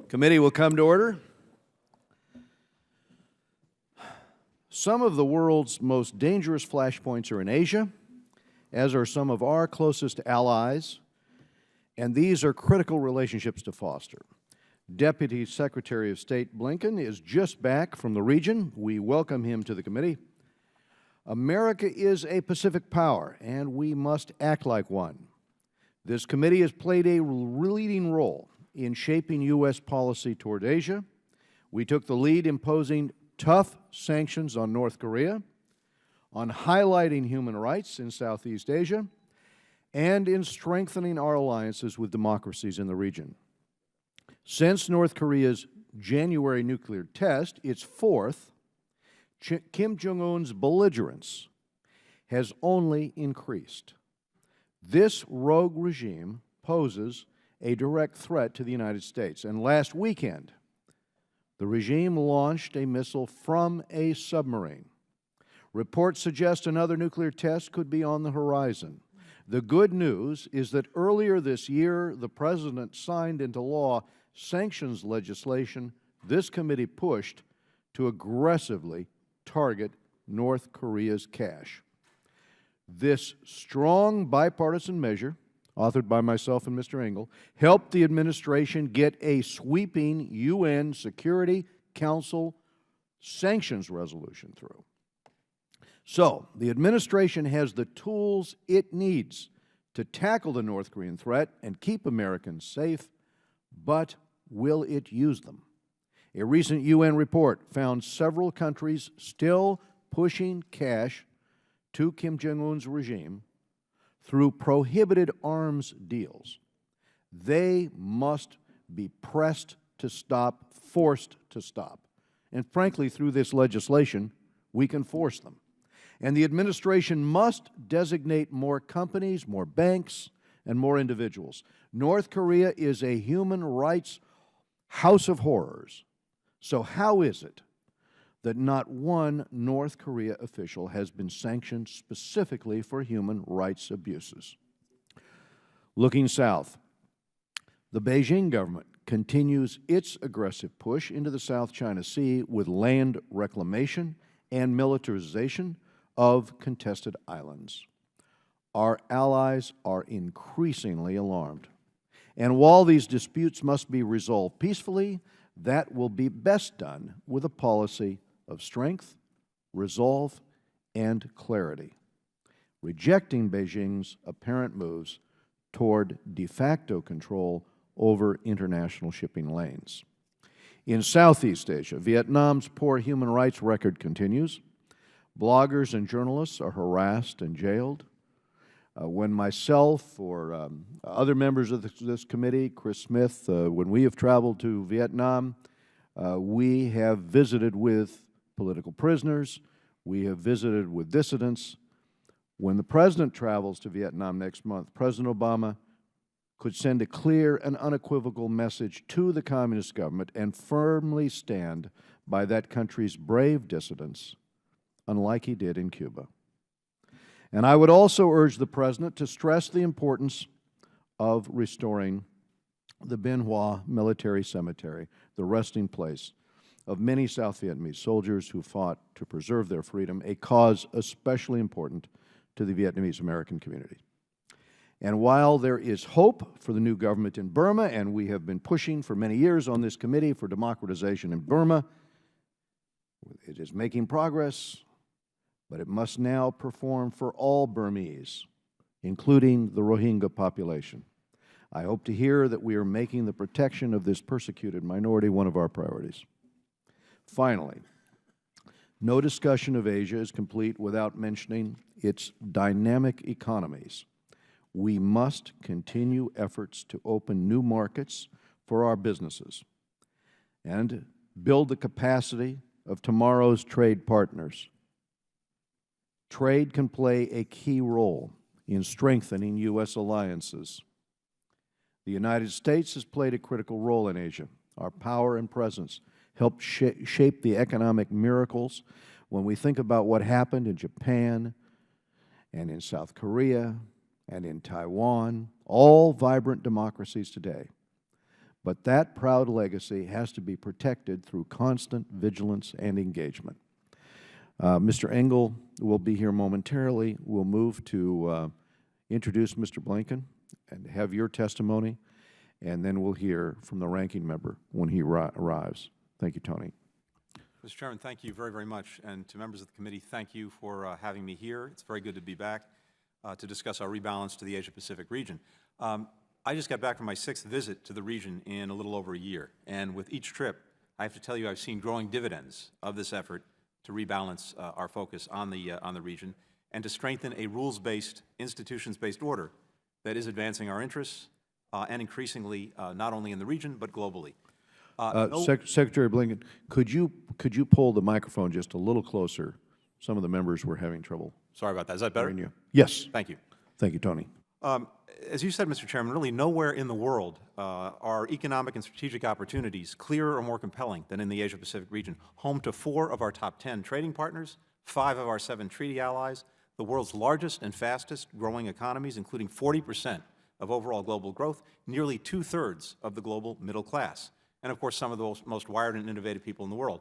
Committee will come to order. Some of the world's most dangerous flashpoints are in Asia, as are some of our closest allies, and these are critical relationships to foster. Deputy Secretary of State Blinken is just back from the region. We welcome him to the committee. America is a Pacific power, and we must act like one. This committee has played a leading role in shaping U.S. policy toward Asia. We took the lead imposing tough sanctions on North Korea, on highlighting human rights in Southeast Asia, and in strengthening our alliances with democracies in the region. Since North Korea's January nuclear test, its fourth, Kim Jong-un's belligerence has only increased. This rogue regime poses a direct threat to the United States, and last weekend, the regime launched a missile from a submarine. Reports suggest another nuclear test could be on the horizon. The good news is that earlier this year, the President signed into law sanctions legislation this committee pushed to aggressively target North Korea's cash. This strong bipartisan measure, authored by myself and Mr. Engel, helped the administration get a sweeping UN Security Council sanctions resolution through. So, the administration has the tools it needs to tackle the North Korean threat and keep Americans safe, but will it use them? A recent UN report found several countries still pushing cash to Kim Jong-un's regime through prohibited arms deals. They must be pressed to stop, forced to stop. And frankly, through this legislation, we can force them. And the administration must designate more companies, more banks, and more individuals. North Korea is a human rights house of horrors. So how is it that not one North Korea official has been sanctioned specifically for human rights abuses? Looking south, the Beijing government continues its aggressive push into the South China Sea with land reclamation and militarization of contested islands. Our allies are increasingly alarmed. And while these disputes must be resolved peacefully, that will be best done with a policy of strength, resolve, and clarity, rejecting Beijing's apparent moves toward de facto control over international shipping lanes. In Southeast Asia, Vietnam's poor human rights record continues. Bloggers and journalists are harassed and jailed. When myself or other members of this committee, Chris Smith, when we have traveled to Vietnam, we have visited with political prisoners, we have visited with dissidents. When the President travels to Vietnam next month, President Obama could send a clear and unequivocal message to the Communist government and firmly stand by that country's brave dissidents, unlike he did in Cuba. And I would also urge the President to stress the importance of restoring the Bien Hoa Military Cemetery, the resting place of many South Vietnamese soldiers who fought to preserve their freedom, a cause especially important to the Vietnamese American community. And while there is hope for the new government in Burma, and we have been pushing for many years on this committee for democratization in Burma, it is making progress, but it must now perform for all Burmese, including the Rohingya population. I hope to hear that we are making the protection of this persecuted minority one of our priorities. Finally, no discussion of Asia is complete without mentioning its dynamic economies. We must continue efforts to open new markets for our businesses and build the capacity of tomorrow's trade partners. Trade can play a key role in strengthening U.S. alliances. The United States has played a critical role in Asia. Our power and presence helped shape the economic miracles. When we think about what happened in Japan and in South Korea and in Taiwan, all vibrant democracies today. but that proud legacy has to be protected through constant vigilance and engagement. Mr. Engel will be here momentarily. We'll move to introduce Mr. Blinken and have your testimony, and then we'll hear from the ranking member when he arrives. Thank you, Tony. Mr. Chairman, thank you very, very much. And to members of the committee, thank you for having me here. It's very good to be back to discuss our rebalance to the Asia-Pacific region. I just got back from my 6th visit to the region in a little over a year. And with each trip, I have to tell you I've seen growing dividends of this effort to rebalance our focus on the region and to strengthen a rules-based, institutions-based order that is advancing our interests and increasingly not only in the region but globally. Secretary Blinken, could you pull the microphone just a little closer? Some of the members were having trouble. Sorry about that. Is that better? You. Yes. Thank you. Thank you, Tony. As you said, Mr. Chairman, really nowhere in the world are economic and strategic opportunities clearer or more compelling than in the Asia-Pacific region, home to 4 of our top 10 trading partners, 5 of our 7 treaty allies, the world's largest and fastest growing economies, including 40% of overall global growth, nearly 2/3 of the global middle class, and of course some of the most wired and innovative people in the world.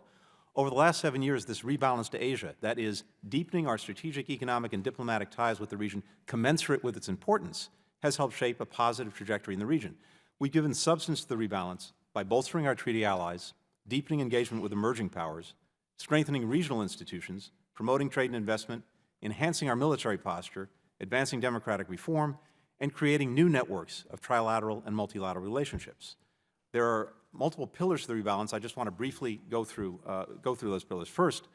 Over the last 7 years, this rebalance to Asia, that is, deepening our strategic, economic, and diplomatic ties with the region commensurate with its importance, has helped shape a positive trajectory in the region. We've given substance to the rebalance by bolstering our treaty allies, deepening engagement with emerging powers, strengthening regional institutions, promoting trade and investment, enhancing our military posture, advancing democratic reform, and creating new networks of trilateral and multilateral relationships. There are multiple pillars to the rebalance. I just want to briefly go through those pillars. First,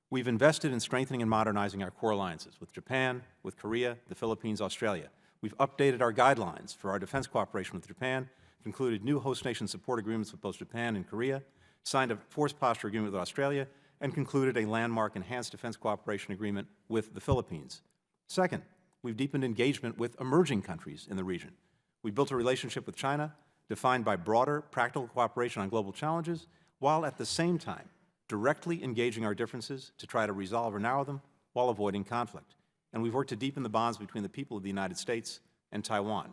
we've invested in strengthening and modernizing our core alliances with Japan, with Korea, the Philippines, Australia. We've updated our guidelines for our defense cooperation with Japan, concluded new host nation support agreements with both Japan and Korea, signed a force posture agreement with Australia, and concluded a landmark enhanced defense cooperation agreement with the Philippines. Second, we've deepened engagement with emerging countries in the region. We built a relationship with China defined by broader practical cooperation on global challenges, while at the same time directly engaging our differences to try to resolve or narrow them while avoiding conflict. And we've worked to deepen the bonds between the people of the United States and Taiwan.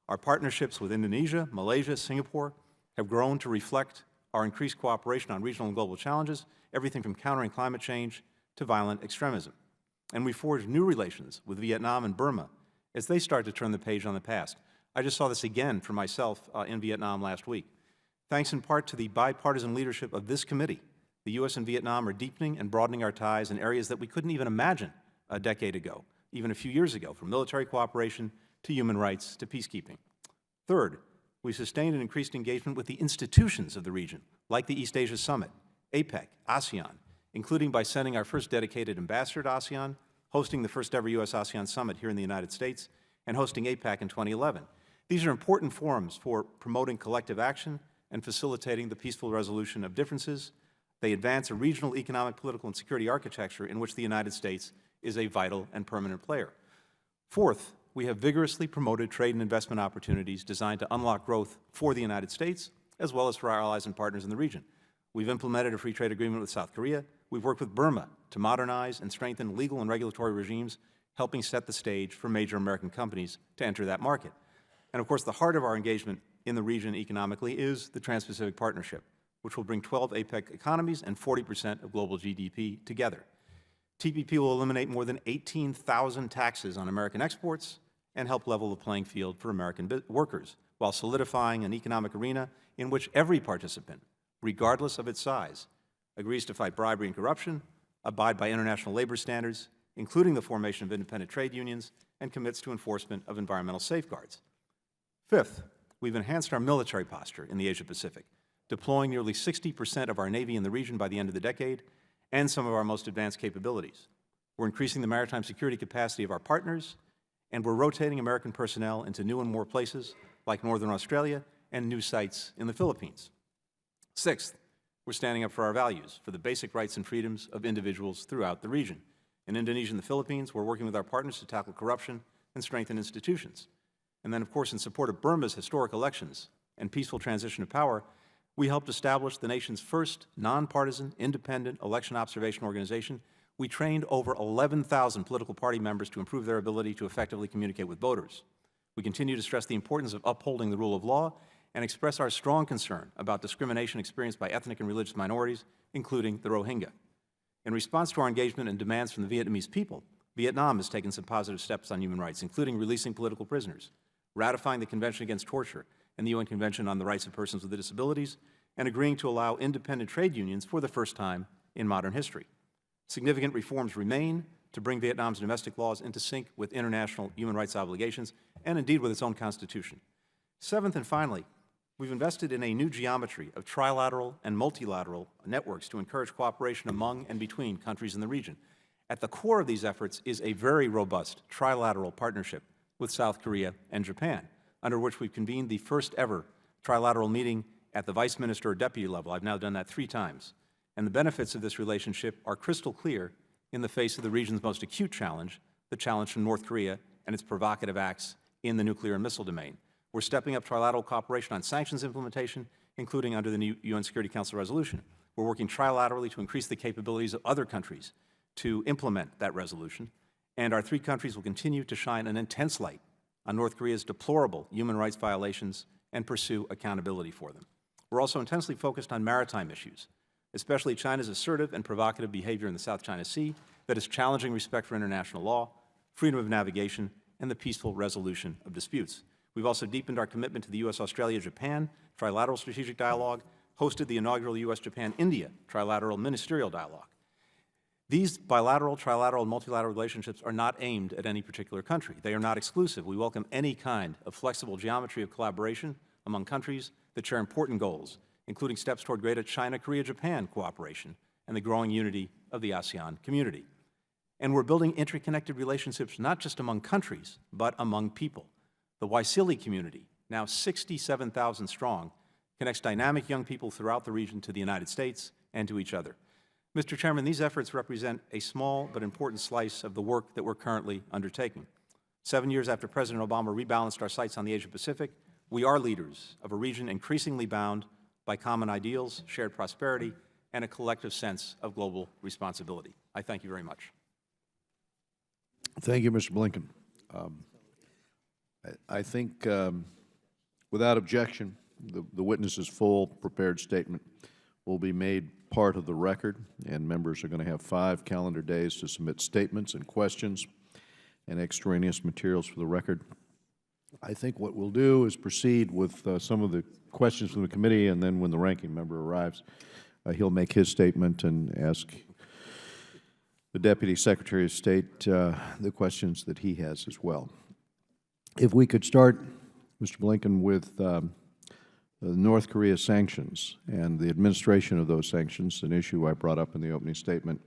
Our partnerships with Indonesia, Malaysia, Singapore have grown to reflect our increased cooperation on regional and global challenges, everything from countering climate change to violent extremism. And we forged new relations with Vietnam and Burma as they start to turn the page on the past. I just saw this again for myself in Vietnam last week. Thanks in part to the bipartisan leadership of this committee, the U.S. and Vietnam are deepening and broadening our ties in areas that we couldn't even imagine a decade ago, even a few years ago, from military cooperation to human rights to peacekeeping. Third, we sustained and increased engagement with the institutions of the region, like the East Asia Summit, APEC, ASEAN, including by sending our first dedicated ambassador to ASEAN, hosting the first ever U.S.-ASEAN Summit here in the United States, and hosting APEC in 2011. These are important forums for promoting collective action and facilitating the peaceful resolution of differences. They advance a regional economic, political, and security architecture in which the United States is a vital and permanent player. Fourth, we have vigorously promoted trade and investment opportunities designed to unlock growth for the United States, as well as for our allies and partners in the region. We've implemented a free trade agreement with South Korea. We've worked with Burma to modernize and strengthen legal and regulatory regimes, helping set the stage for major American companies to enter that market. And of course, the heart of our engagement in the region economically is the Trans-Pacific Partnership, which will bring 12 APEC economies and 40% of global GDP together. TPP will eliminate more than 18,000 taxes on American exports and help level the playing field for American workers, while solidifying an economic arena in which every participant, regardless of its size, agrees to fight bribery and corruption, abide by international labor standards, including the formation of independent trade unions, and commits to enforcement of environmental safeguards. Fifth, we've enhanced our military posture in the Asia-Pacific, deploying nearly 60% of our Navy in the region by the end of the decade, and some of our most advanced capabilities. We're increasing the maritime security capacity of our partners, and we're rotating American personnel into new and more places, like Northern Australia and new sites in the Philippines. Sixth, we're standing up for our values, for the basic rights and freedoms of individuals throughout the region. In Indonesia and the Philippines, we're working with our partners to tackle corruption and strengthen institutions. And then, of course, in support of Burma's historic elections and peaceful transition of power, we helped establish the nation's first nonpartisan, independent election observation organization. We trained over 11,000 political party members to improve their ability to effectively communicate with voters. We continue to stress the importance of upholding the rule of law and express our strong concern about discrimination experienced by ethnic and religious minorities, including the Rohingya. In response to our engagement and demands from the Vietnamese people, Vietnam has taken some positive steps on human rights, including releasing political prisoners, ratifying the Convention Against Torture and the UN Convention on the Rights of Persons with Disabilities, and agreeing to allow independent trade unions for the first time in modern history. Significant reforms remain to bring Vietnam's domestic laws into sync with international human rights obligations and indeed with its own constitution. Seventh and finally, we've invested in a new geometry of trilateral and multilateral networks to encourage cooperation among and between countries in the region. At the core of these efforts is a very robust trilateral partnership with South Korea and Japan, under which we've convened the first ever trilateral meeting at the vice minister or deputy level. I've now done that 3 times. And the benefits of this relationship are crystal clear in the face of the region's most acute challenge, the challenge from North Korea and its provocative acts in the nuclear and missile domain. We're stepping up trilateral cooperation on sanctions implementation, including under the new UN Security Council resolution. We're working trilaterally to increase the capabilities of other countries to implement that resolution. And our 3 countries will continue to shine an intense light on North Korea's deplorable human rights violations and pursue accountability for them. We're also intensely focused on maritime issues, especially China's assertive and provocative behavior in the South China Sea that is challenging respect for international law, freedom of navigation, and the peaceful resolution of disputes. We've also deepened our commitment to the U.S., Australia, Japan trilateral strategic dialogue, hosted the inaugural U.S., Japan, India trilateral ministerial dialogue. These bilateral, trilateral, and multilateral relationships are not aimed at any particular country. They are not exclusive. We welcome any kind of flexible geometry of collaboration among countries that share important goals, including steps toward greater China-Korea-Japan cooperation and the growing unity of the ASEAN community. And we're building interconnected relationships not just among countries, but among people. The Waisili community, now 67,000 strong, connects dynamic young people throughout the region to the United States and to each other. Mr. Chairman, these efforts represent a small but important slice of the work that we're currently undertaking. 7 years after President Obama rebalanced our sights on the Asia-Pacific, we are leaders of a region increasingly bound by common ideals, shared prosperity, and a collective sense of global responsibility. I thank you very much. Thank you, Mr. Blinken. I think, without objection, the witness's full prepared statement will be made part of the record, and members are going to have 5 calendar days to submit statements and questions and extraneous materials for the record. I think what we'll do is proceed with some of the questions from the committee, and then when the ranking member arrives, he'll make his statement and ask the Deputy Secretary of State the questions that he has as well. If we could start, Mr. Blinken, with North Korea sanctions and the administration of those sanctions, an issue I brought up in the opening statement.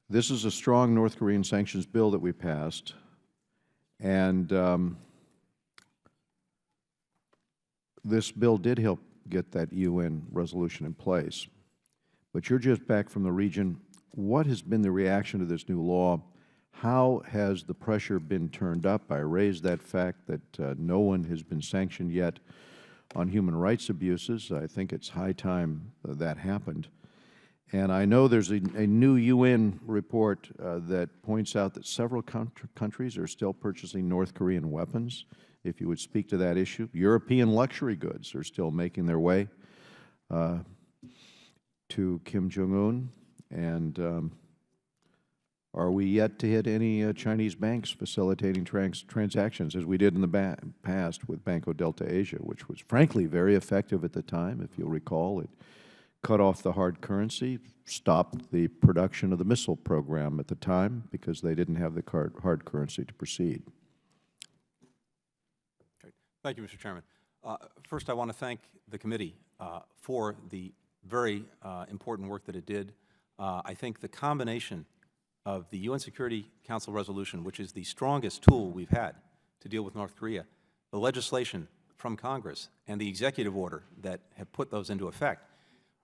This is a strong North Korean sanctions bill that we passed, and this bill did help get that UN resolution in place. But you're just back from the region. What has been the reaction to this new law? How has the pressure been turned up? I raised that fact that no one has been sanctioned yet on human rights abuses. I think it's high time that happened. And I know there's a new UN report that points out that several countries are still purchasing North Korean weapons. If you would speak to that issue. European luxury goods are still making their way to Kim Jong-un. And are we yet to hit any Chinese banks facilitating transactions, as we did in the past with Banco Delta Asia, which was frankly very effective at the time? If you'll recall, it cut off the hard currency, stopped the production of the missile program at the time because they didn't have the hard currency to proceed. Thank you, Mr. Chairman. First, I want to thank the committee for the very important work that it did. I think the combination of the UN Security Council resolution, which is the strongest tool we've had to deal with North Korea, the legislation from Congress, and the executive order that have put those into effect,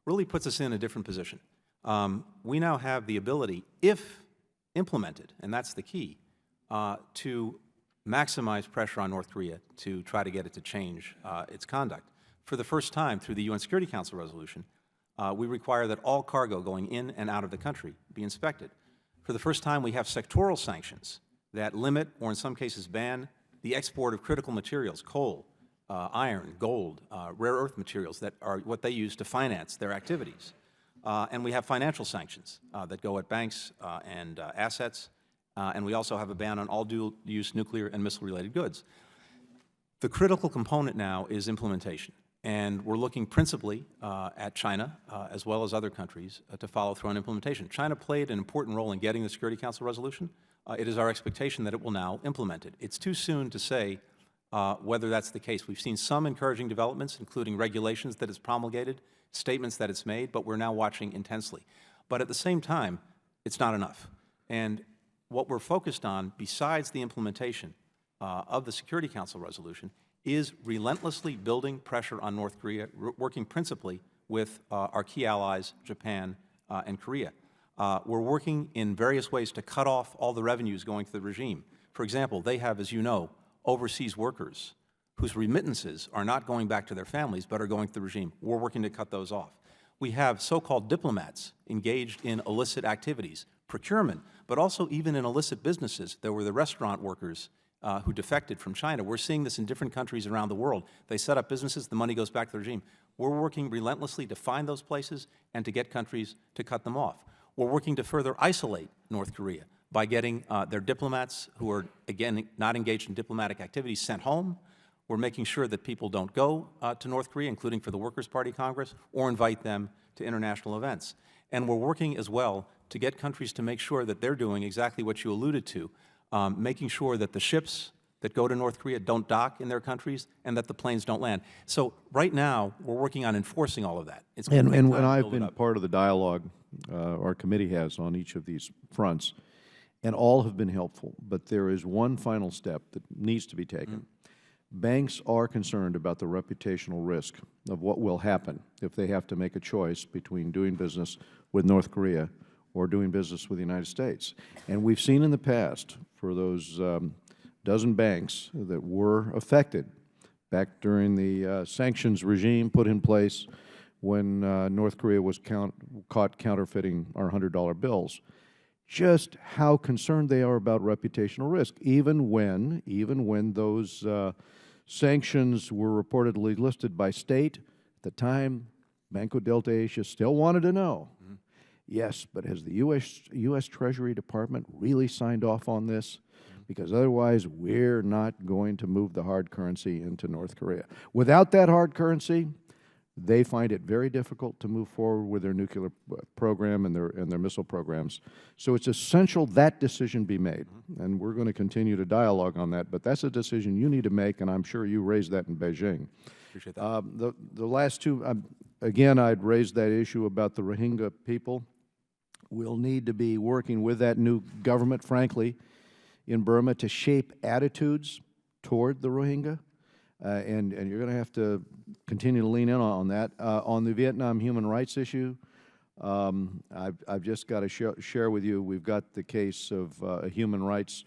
really puts us in a different position. We now have the ability, if implemented, and that's the key, to maximize pressure on North Korea to try to get it to change its conduct. For the first time, through the UN Security Council resolution, we require that all cargo going in and out of the country be inspected. For the first time, we have sectoral sanctions that limit, or in some cases ban, the export of critical materials, coal, iron, gold, rare earth materials that are what they use to finance their activities. And we have financial sanctions that go at banks and assets, and we also have a ban on all dual-use nuclear and missile-related goods. The critical component now is implementation, and we're looking principally at China, as well as other countries, to follow through on implementation. China played an important role in getting the Security Council resolution. It is our expectation that it will now implement it. It's too soon to say whether that's the case. We've seen some encouraging developments, including regulations that it's promulgated, statements that it's made, but we're now watching intensely. But at the same time, it's not enough. And what we're focused on, besides the implementation of the Security Council resolution, is relentlessly building pressure on North Korea, working principally with our key allies, Japan and Korea. We're working in various ways to cut off all the revenues going to the regime. For example, they have, as you know, overseas workers whose remittances are not going back to their families but are going to the regime. We're working to cut those off. We have so-called diplomats engaged in illicit activities, procurement, but also even in illicit businesses. There were the restaurant workers who defected from China. We're seeing this in different countries around the world. They set up businesses, the money goes back to the regime. We're working relentlessly to find those places and to get countries to cut them off. We're working to further isolate North Korea by getting their diplomats who are, again, not engaged in diplomatic activities sent home. We're making sure that people don't go to North Korea, including for the Workers' Party Congress, or invite them to international events. And we're working as well to get countries to make sure that they're doing exactly what you alluded to, making sure that the ships that go to North Korea don't dock in their countries and that the planes don't land. So right now, we're working on enforcing all of that. It's going to take time to I've build it been up. part of the dialogue our committee has on each of these fronts, and all have been helpful. But there is one final step that needs to be taken. Banks are concerned about the reputational risk of what will happen if they have to make a choice between doing business with North Korea or doing business with the United States. And we've seen in the past, for those dozen banks that were affected back during the sanctions regime put in place when North Korea was caught counterfeiting our $100 bills, just how concerned they are about reputational risk, even when those sanctions were reportedly listed by state. At the time, Banco Delta Asia still wanted to know, yes, but has the U.S. Treasury Department really signed off on this? Because otherwise, we're not going to move the hard currency into North Korea. Without that hard currency, they find it very difficult to move forward with their nuclear program and their missile programs. So it's essential that decision be made, and we're going to continue to dialogue on that. But that's a decision you need to make, and I'm sure you raised that in Beijing. Appreciate that. The last two, again, I'd raised that issue about the Rohingya people. We'll need to be working with that new government, frankly, in Burma to shape attitudes toward the Rohingya. And you're going to have to continue to lean in on that. On the Vietnam human rights issue, I've just got to share with you, we've got the case of a human rights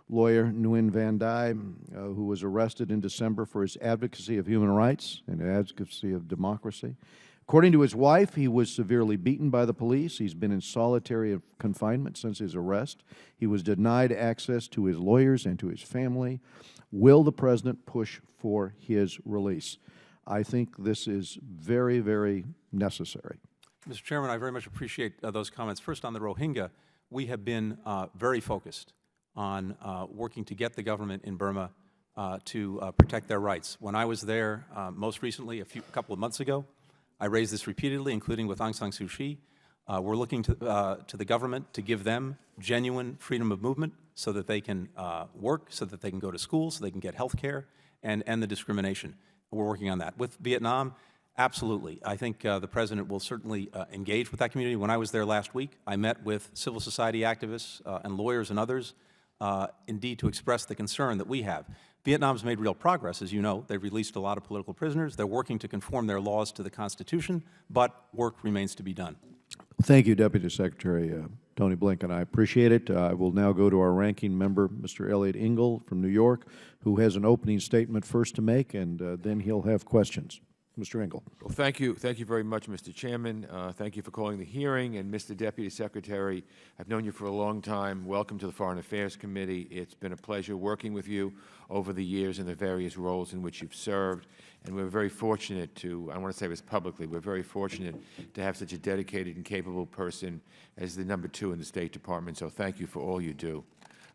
lawyer, Nguyen Van Dai, who was arrested in December for his advocacy of human rights and advocacy of democracy. According to his wife, he was severely beaten by the police. He's been in solitary confinement since his arrest. He was denied access to his lawyers and to his family. Will the President push for his release? I think this is very, very necessary. Mr. Chairman, I very much appreciate those comments. First, on the Rohingya, we have been very focused on working to get the government in Burma to protect their rights. When I was there most recently, a couple of months ago, I raised this repeatedly, including with Aung San Suu Kyi. We're looking to the government to give them genuine freedom of movement so that they can work, so that they can go to school, so they can get health care, and end the discrimination. We're working on that. With Vietnam, absolutely. I think the President will certainly engage with that community. When I was there last week, I met with civil society activists and lawyers and others, indeed to express the concern that we have. Vietnam's made real progress, as you know. They've released a lot of political prisoners. They're working to conform their laws to the Constitution, but work remains to be done. Thank you, Deputy Secretary Tony Blinken. I appreciate it. I will now go to our ranking member, Mr. Elliot Engel from New York, who has an opening statement first to make, and then he'll have questions. Mr. Engel. Well, thank you very much, Mr. Chairman. Thank you for calling the hearing. And Mr. Deputy Secretary, I've known you for a long time. Welcome to the Foreign Affairs Committee. It's been a pleasure working with you over the years in the various roles in which you've served. And we're very fortunate to, I want to say this publicly, we're very fortunate to have such a dedicated and capable person as the #2 in the State Department. So thank you for all you do.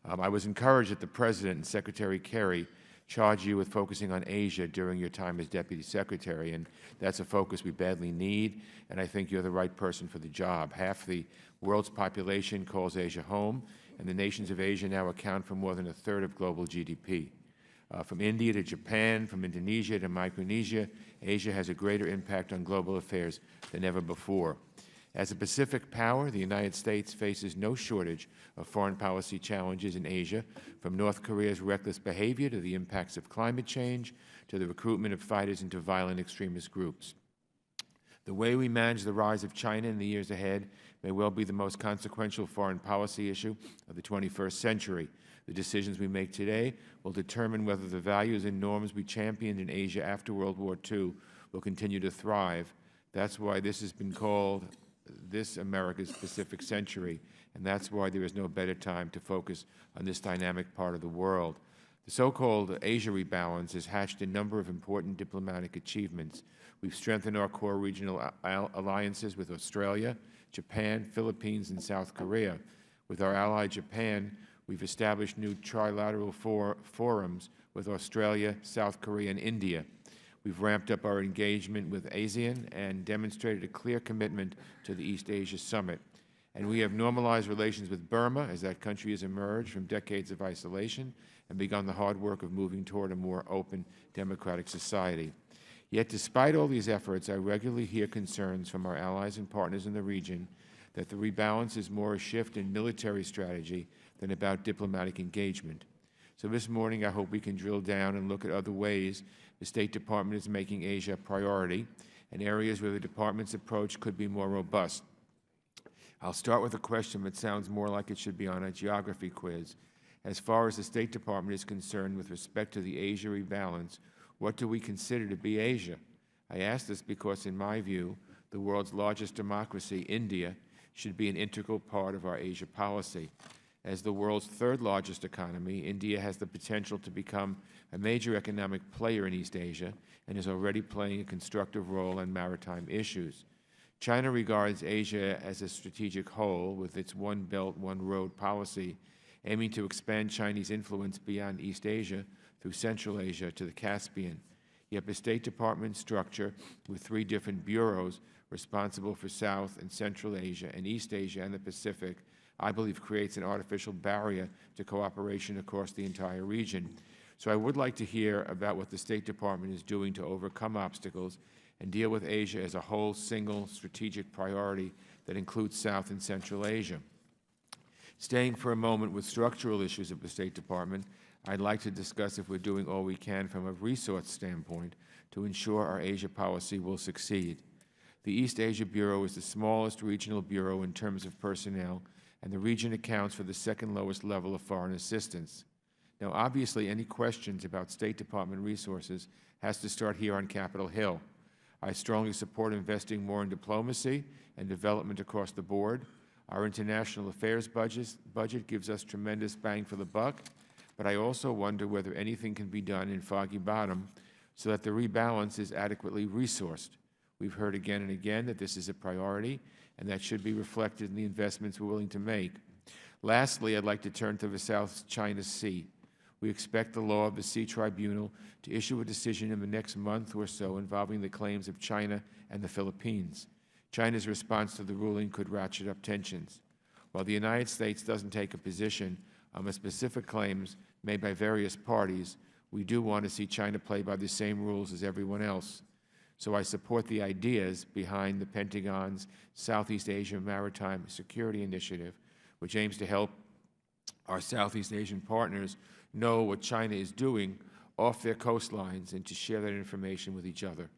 I was encouraged that the President and Secretary Kerry charged you with focusing on Asia during your time as Deputy Secretary, and that's a focus we badly need, and I think you're the right person for the job. Half the world's population calls Asia home, and the nations of Asia now account for more than a third of global GDP. From India to Japan, from Indonesia to Micronesia, Asia has a greater impact on global affairs than ever before. As a Pacific power, the United States faces no shortage of foreign policy challenges in Asia, from North Korea's reckless behavior to the impacts of climate change to the recruitment of fighters into violent extremist groups. The way we manage the rise of China in the years ahead may well be the most consequential foreign policy issue of the 21st century. The decisions we make today will determine whether the values and norms we championed in Asia after World War II will continue to thrive. That's why this has been called this America's Pacific Century, and that's why there is no better time to focus on this dynamic part of the world. The so-called Asia rebalance has hatched a number of important diplomatic achievements. We've strengthened our core regional alliances with Australia, Japan, Philippines, and South Korea. With our ally Japan, we've established new trilateral forums with Australia, South Korea, and India. We've ramped up our engagement with ASEAN and demonstrated a clear commitment to the East Asia Summit. And we have normalized relations with Burma as that country has emerged from decades of isolation and begun the hard work of moving toward a more open, democratic society. Yet, despite all these efforts, I regularly hear concerns from our allies and partners in the region that the rebalance is more a shift in military strategy than about diplomatic engagement. So this morning, I hope we can drill down and look at other ways the State Department is making Asia a priority and areas where the Department's approach could be more robust. I'll start with a question that sounds more like it should be on a geography quiz. As far as the State Department is concerned with respect to the Asia rebalance, what do we consider to be Asia? I ask this because, in my view, the world's largest democracy, India, should be an integral part of our Asia policy. As the world's third largest economy, India has the potential to become a major economic player in East Asia and is already playing a constructive role on maritime issues. China regards Asia as a strategic whole with its One Belt, One Road policy, aiming to expand Chinese influence beyond East Asia through Central Asia to the Caspian. Yet the State Department structure, with 3 different bureaus responsible for South and Central Asia and East Asia and the Pacific, I believe creates an artificial barrier to cooperation across the entire region. So I would like to hear about what the State Department is doing to overcome obstacles and deal with Asia as a whole single strategic priority that includes South and Central Asia. Staying for a moment with structural issues of the State Department, I'd like to discuss if we're doing all we can from a resource standpoint to ensure our Asia policy will succeed. The East Asia Bureau is the smallest regional bureau in terms of personnel, and the region accounts for the second lowest level of foreign assistance. Now, obviously, any questions about State Department resources has to start here on Capitol Hill. I strongly support investing more in diplomacy and development across the board. Our international affairs budget gives us tremendous bang for the buck, but I also wonder whether anything can be done in Foggy Bottom so that the rebalance is adequately resourced. We've heard again and again that this is a priority, and that should be reflected in the investments we're willing to make. Lastly, I'd like to turn to the South China Sea. We expect the law of the Sea Tribunal to issue a decision in the next month or so involving the claims of China and the Philippines. China's response to the ruling could ratchet up tensions. While the United States doesn't take a position on the specific claims made by various parties, we do want to see China play by the same rules as everyone else. So I support the ideas behind the Pentagon's Southeast Asia Maritime Security Initiative, which aims to help our Southeast Asian partners know what China is doing off their coastlines and to share that information with each other.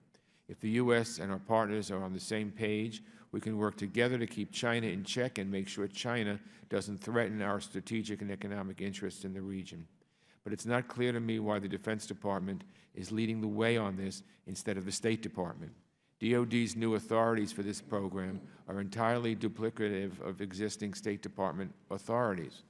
If the U.S. and our partners are on the same page, we can work together to keep China in check and make sure China doesn't threaten our strategic and economic interests in the region. but it's not clear to me why the Defense Department is leading the way on this instead of the State Department. DoD's new authorities for this program are entirely duplicative of existing State Department authorities.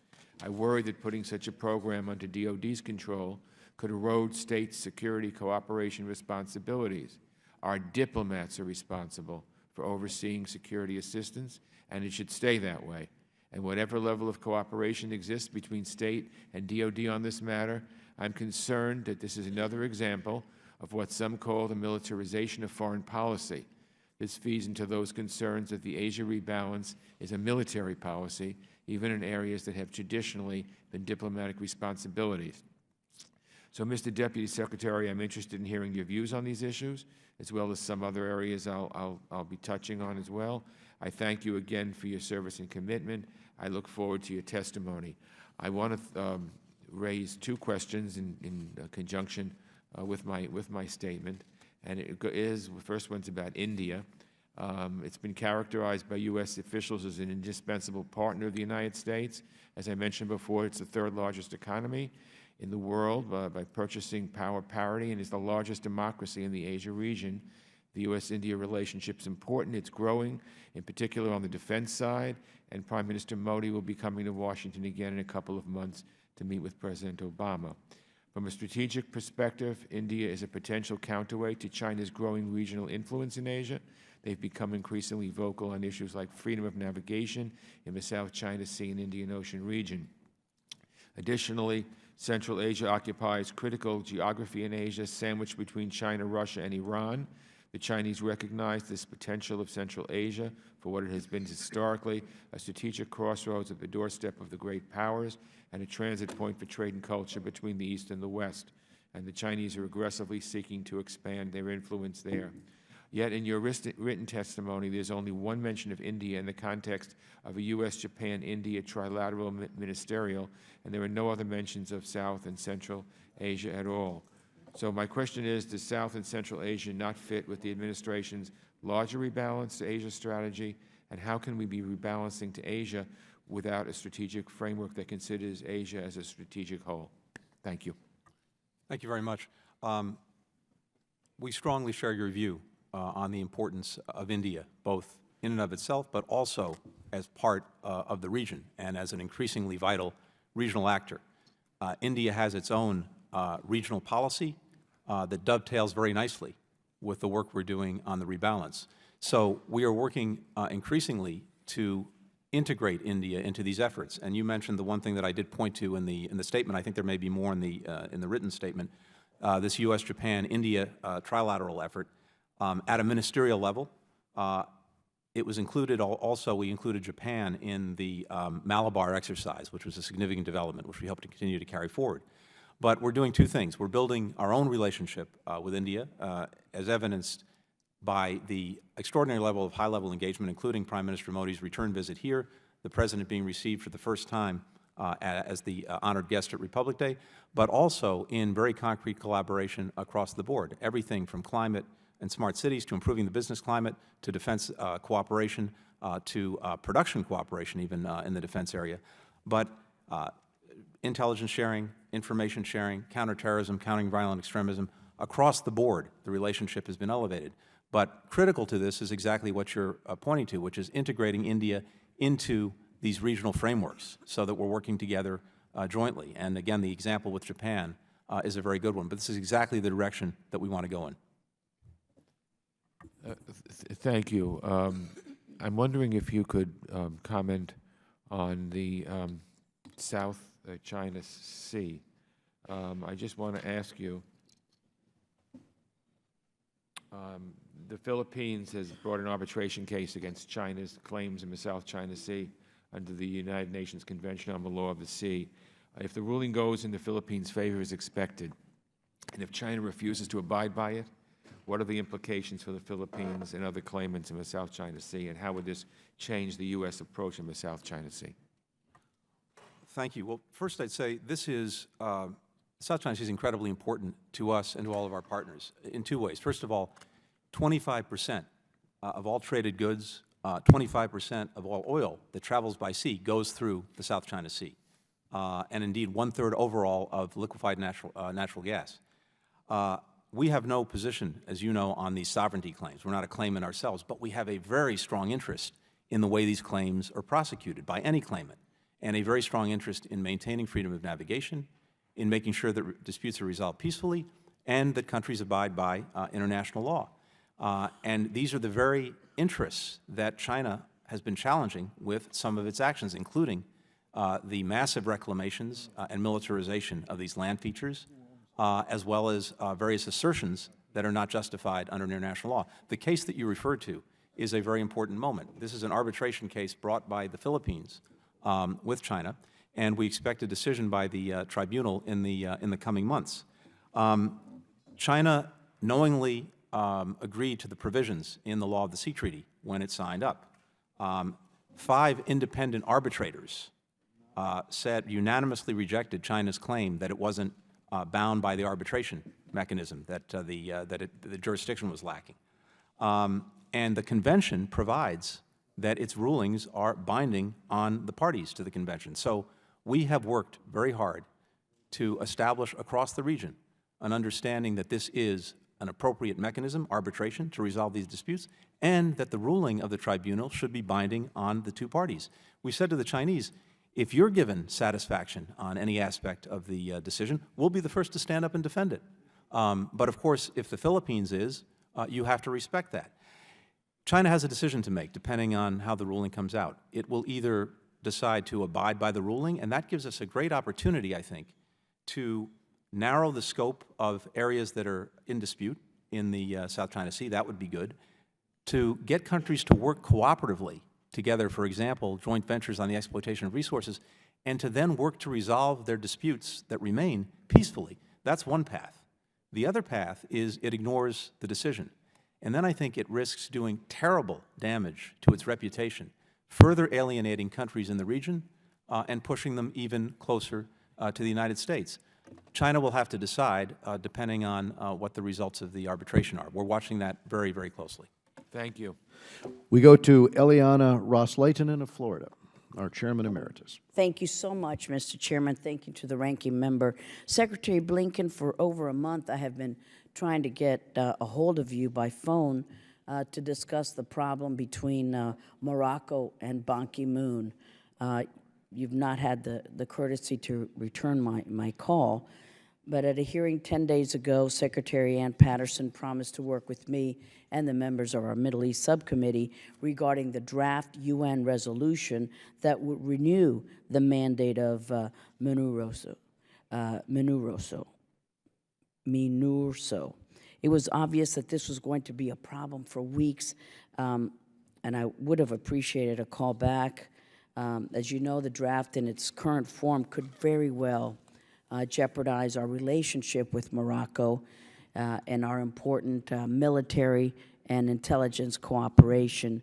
I worry that putting such a program under DoD's control could erode state security cooperation responsibilities. Our diplomats are responsible for overseeing security assistance, and it should stay that way. And whatever level of cooperation exists between State and DoD on this matter, I'm concerned that this is another example of what some call the militarization of foreign policy. This feeds into those concerns that the Asia rebalance is a military policy, even in areas that have traditionally been diplomatic responsibilities. So, Mr. Deputy Secretary, I'm interested in hearing your views on these issues, as well as some other areas I'll be touching on as well. I thank you again for your service and commitment. I look forward to your testimony. I want to raise two questions in conjunction with my statement, and the first one's about India. It's been characterized by U.S. officials as an indispensable partner of the United States. As I mentioned before, it's the third largest economy in the world by purchasing power parity, and is the largest democracy in the Asia region. The U.S.-India relationship is important. It's growing, in particular on the defense side, and Prime Minister Modi will be coming to Washington again in a couple of months to meet with President Obama. From a strategic perspective, India is a potential counterweight to China's growing regional influence in Asia. They've become increasingly vocal on issues like freedom of navigation in the South China Sea and Indian Ocean region. Additionally, Central Asia occupies critical geography in Asia, sandwiched between China, Russia, and Iran. The Chinese recognize this potential of Central Asia for what it has been historically, a strategic crossroads at the doorstep of the great powers and a transit point for trade and culture between the East and the West. And the Chinese are aggressively seeking to expand their influence there. Yet in your written testimony, there's only one mention of India in the context of a U.S.-Japan-India trilateral ministerial, and there are no other mentions of South and Central Asia at all. So my question is, does South and Central Asia not fit with the administration's larger rebalance to Asia strategy, and how can we be rebalancing to Asia without a strategic framework that considers Asia as a strategic whole? Thank you. Thank you very much. We strongly share your view on the importance of India, both in and of itself, but also as part of the region and as an increasingly vital regional actor. India has its own regional policy that dovetails very nicely with the work we're doing on the rebalance. So we are working increasingly to integrate India into these efforts. And you mentioned the one thing that I did point to in the statement. I think there may be more in the written statement. This U.S.-Japan-India trilateral effort at a ministerial level. It was included also, we included Japan in the Malabar exercise, which was a significant development, which we hope to continue to carry forward. But we're doing two things. We're building our own relationship with India, as evidenced by the extraordinary level of high-level engagement, including Prime Minister Modi's return visit here, the President being received for the first time as the honored guest at Republic Day, but also in very concrete collaboration across the board, everything from climate and smart cities to improving the business climate to defense cooperation to production cooperation even in the defense area. But intelligence sharing, information sharing, counterterrorism, countering violent extremism, across the board the relationship has been elevated. But critical to this is exactly what you're pointing to, which is integrating India into these regional frameworks so that we're working together jointly. And again, the example with Japan is a very good one. But this is exactly the direction that we want to go in. Thank you. I'm wondering if you could comment on the South China Sea. I just want to ask you, the Philippines has brought an arbitration case against China's claims in the South China Sea under the United Nations Convention on the Law of the Sea. If the ruling goes in the Philippines' favor as expected, and if China refuses to abide by it, what are the implications for the Philippines and other claimants in the South China Sea, and how would this change the U.S. approach in the South China Sea? Thank you. Well, first I'd say this is, South China Sea is incredibly important to us and to all of our partners in two ways. First of all, 25% of all traded goods, 25% of all oil that travels by sea goes through the South China Sea. and indeed 1/3 overall of liquefied natural gas. We have no position, as you know, on these sovereignty claims. We're not a claimant ourselves, but we have a very strong interest in the way these claims are prosecuted by any claimant, and a very strong interest in maintaining freedom of navigation, in making sure that disputes are resolved peacefully, and that countries abide by international law. And these are the very interests that China has been challenging with some of its actions, including the massive reclamations and militarization of these land features, as well as various assertions that are not justified under international law. The case that you referred to is a very important moment. This is an arbitration case brought by the Philippines with China, and we expect a decision by the tribunal in the coming months. China knowingly agreed to the provisions in the Law of the Sea Treaty when it signed up. 5 independent arbitrators unanimously rejected China's claim that it wasn't bound by the arbitration mechanism, that the jurisdiction was lacking. And the convention provides that its rulings are binding on the parties to the convention. So we have worked very hard to establish across the region an understanding that this is an appropriate mechanism, arbitration, to resolve these disputes, and that the ruling of the tribunal should be binding on the 2 parties. We said to the Chinese, if you're given satisfaction on any aspect of the decision, we'll be the first to stand up and defend it. But of course, if the Philippines is, you have to respect that. China has a decision to make, depending on how the ruling comes out. It will either decide to abide by the ruling, and that gives us a great opportunity, I think, to narrow the scope of areas that are in dispute in the South China Sea. That would be good. To get countries to work cooperatively together, for example, joint ventures on the exploitation of resources, and to then work to resolve their disputes that remain peacefully. That's one path. The other path is it ignores the decision. And then I think it risks doing terrible damage to its reputation, further alienating countries in the region and pushing them even closer to the United States. China will have to decide, depending on what the results of the arbitration are. We're watching that very, very closely. Thank you. We go to Eliana Ross-Leitonen of Florida, our Chairman Emeritus. Thank you so much, Mr. Chairman. Thank you to the ranking member. Secretary Blinken, for over a month, I have been trying to get a hold of you by phone to discuss the problem between Morocco and Ban Ki-moon. You've not had the courtesy to return my call, but at a hearing 10 days ago, Secretary Ann Patterson promised to work with me and the members of our Middle East Subcommittee regarding the draft UN resolution that would renew the mandate of MINURSO. It was obvious that this was going to be a problem for weeks, and I would have appreciated a call back. As you know, the draft in its current form could very well jeopardize our relationship with Morocco and our important military and intelligence cooperation.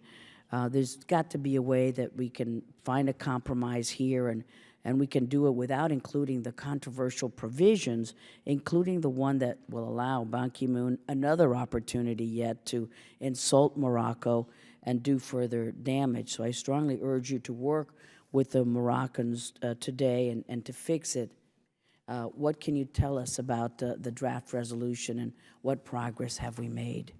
There's got to be a way that we can find a compromise here, and we can do it without including the controversial provisions, including the one that will allow Ban Ki-moon another opportunity yet to insult Morocco and do further damage. So I strongly urge you to work with the Moroccans today and to fix it. What can you tell us about the draft resolution, and what progress have we made?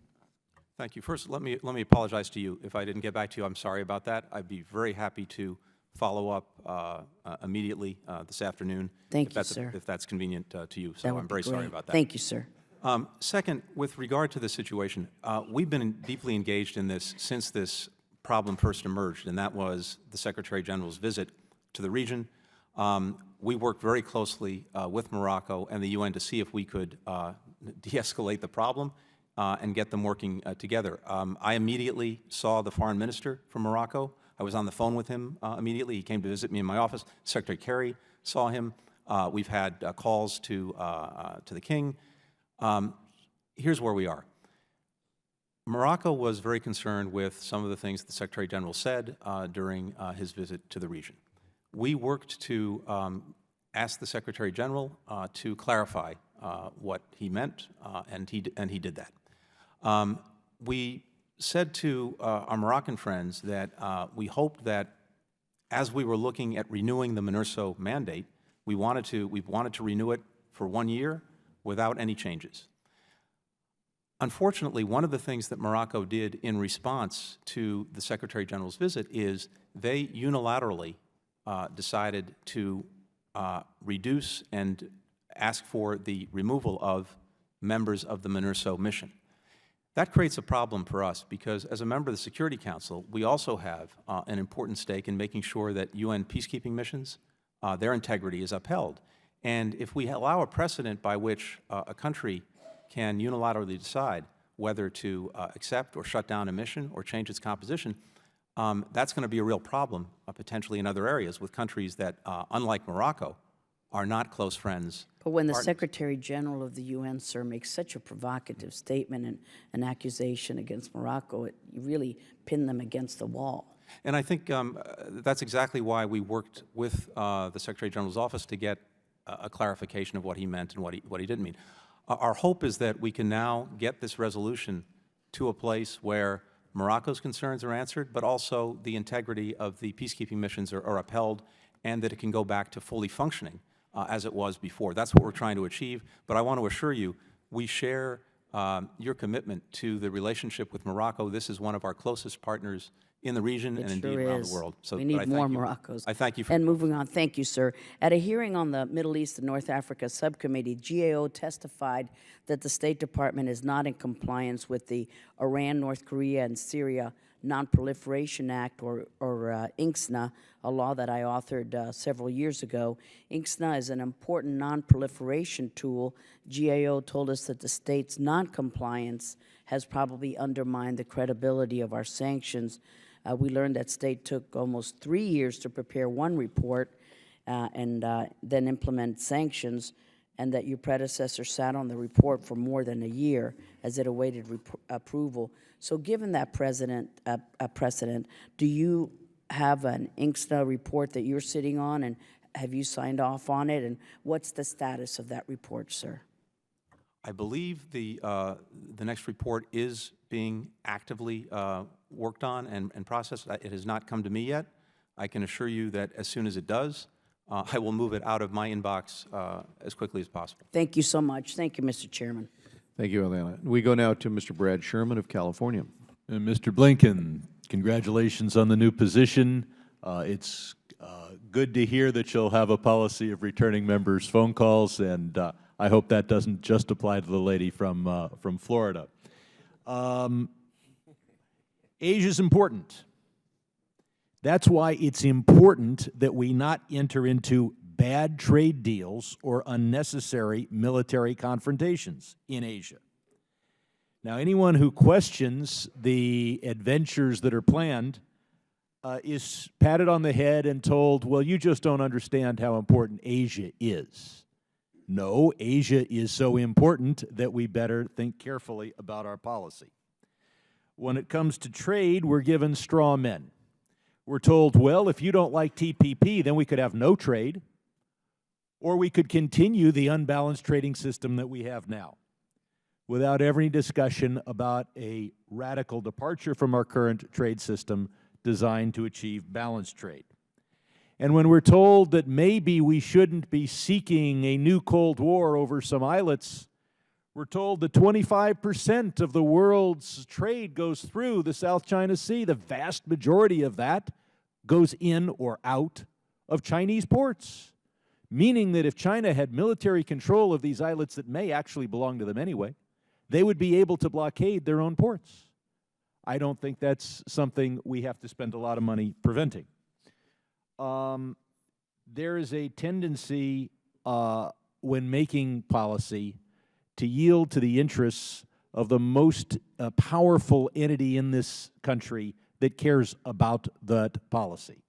Thank you. First, let me apologize to you. If I didn't get back to you, I'm sorry about that. I'd be very happy to follow up immediately this afternoon. Thank you, sir. If that's convenient to you. That So would I'm be very sorry great. about that. Thank you, sir. Second, with regard to the situation, we've been deeply engaged in this since this problem first emerged, and that was the Secretary General's visit to the region. We worked very closely with Morocco and the UN to see if we could de-escalate the problem and get them working together. I immediately saw the foreign minister from Morocco. I was on the phone with him immediately. He came to visit me in my office. Secretary Kerry saw him. We've had calls to the king. Here's where we are. Morocco was very concerned with some of the things the Secretary General said during his visit to the region. We worked to ask the Secretary General to clarify what he meant, and he did that. We said to our Moroccan friends that we hoped that as we were looking at renewing the MINURSO mandate, we wanted to renew it for 1 year without any changes. Unfortunately, one of the things that Morocco did in response to the Secretary General's visit is they unilaterally decided to reduce and ask for the removal of members of the MINURSO mission. That creates a problem for us because as a member of the Security Council, we also have an important stake in making sure that UN peacekeeping missions, their integrity is upheld. And if we allow a precedent by which a country can unilaterally decide whether to accept or shut down a mission or change its composition, that's going to be a real problem potentially in other areas with countries that, unlike Morocco, are not close friends. But when the partners. Secretary General of the UN, sir, makes such a provocative statement and an accusation against Morocco, you really pin them against the wall. And I think that's exactly why we worked with the Secretary General's office to get a clarification of what he meant and what he didn't mean. Our hope is that we can now get this resolution to a place where Morocco's concerns are answered, but also the integrity of the peacekeeping missions are upheld, and that it can go back to fully functioning as it was before. That's what we're trying to achieve. But I want to assure you, we share your commitment to the relationship with Morocco. This is one of our closest partners in the region and indeed around the world. So we need more Moroccos. I thank you for. And moving on, thank you, sir. At a hearing on the Middle East and North Africa Subcommittee, GAO testified that the State Department is not in compliance with the Iran, North Korea, and Syria Non-Proliferation Act, or INCSNA, a law that I authored several years ago. INCSNA is an important non-proliferation tool. GAO told us that the state's non-compliance has probably undermined the credibility of our sanctions. We learned that state took almost 3 years to prepare one report and then implement sanctions, and that your predecessor sat on the report for more than a year as it awaited approval. So given that precedent, do you have an INCSNA report that you're sitting on, and have you signed off on it, and what's the status of that report, sir? I believe the next report is being actively worked on and processed. It has not come to me yet. I can assure you that as soon as it does, I will move it out of my inbox as quickly as possible. Thank you so much. Thank you, Mr. Chairman. Thank you, Eliana. We go now to Mr. Brad Sherman of California. Mr. Blinken, congratulations on the new position. It's good to hear that you'll have a policy of returning members' phone calls, and I hope that doesn't just apply to the lady from Florida. Asia's important. That's why it's important that we not enter into bad trade deals or unnecessary military confrontations in Asia. Now, anyone who questions the adventures that are planned is patted on the head and told, well, you just don't understand how important Asia is. No, Asia is so important that we better think carefully about our policy. When it comes to trade, we're given straw men. We're told, well, if you don't like TPP, then we could have no trade, or we could continue the unbalanced trading system that we have now, without any discussion about a radical departure from our current trade system designed to achieve balanced trade. And when we're told that maybe we shouldn't be seeking a new Cold War over some islets, we're told that 25% of the world's trade goes through the South China Sea. The vast majority of that goes in or out of Chinese ports, meaning that if China had military control of these islets that may actually belong to them anyway, they would be able to blockade their own ports. I don't think that's something we have to spend a lot of money preventing. There is a tendency when making policy to yield to the interests of the most powerful entity in this country that cares about that policy.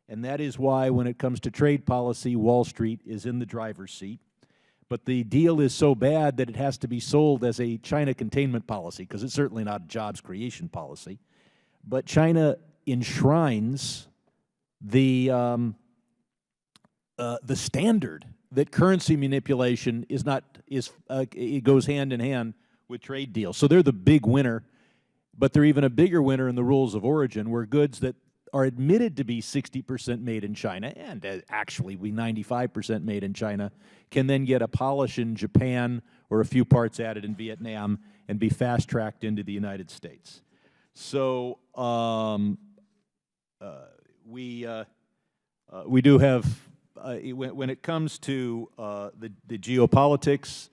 And that is why when it comes to trade policy, Wall Street is in the driver's seat. But the deal is so bad that it has to be sold as a China containment policy, because it's certainly not a jobs creation policy. But China enshrines the standard that currency manipulation it goes hand in hand with trade deals. So they're the big winner, but they're even a bigger winner in the rules of origin, where goods that are admitted to be 60% made in China, and actually we 95% made in China, can then get a polish in Japan or a few parts added in Vietnam and be fast-tracked into the United States. So we do have, when it comes to the geopolitics,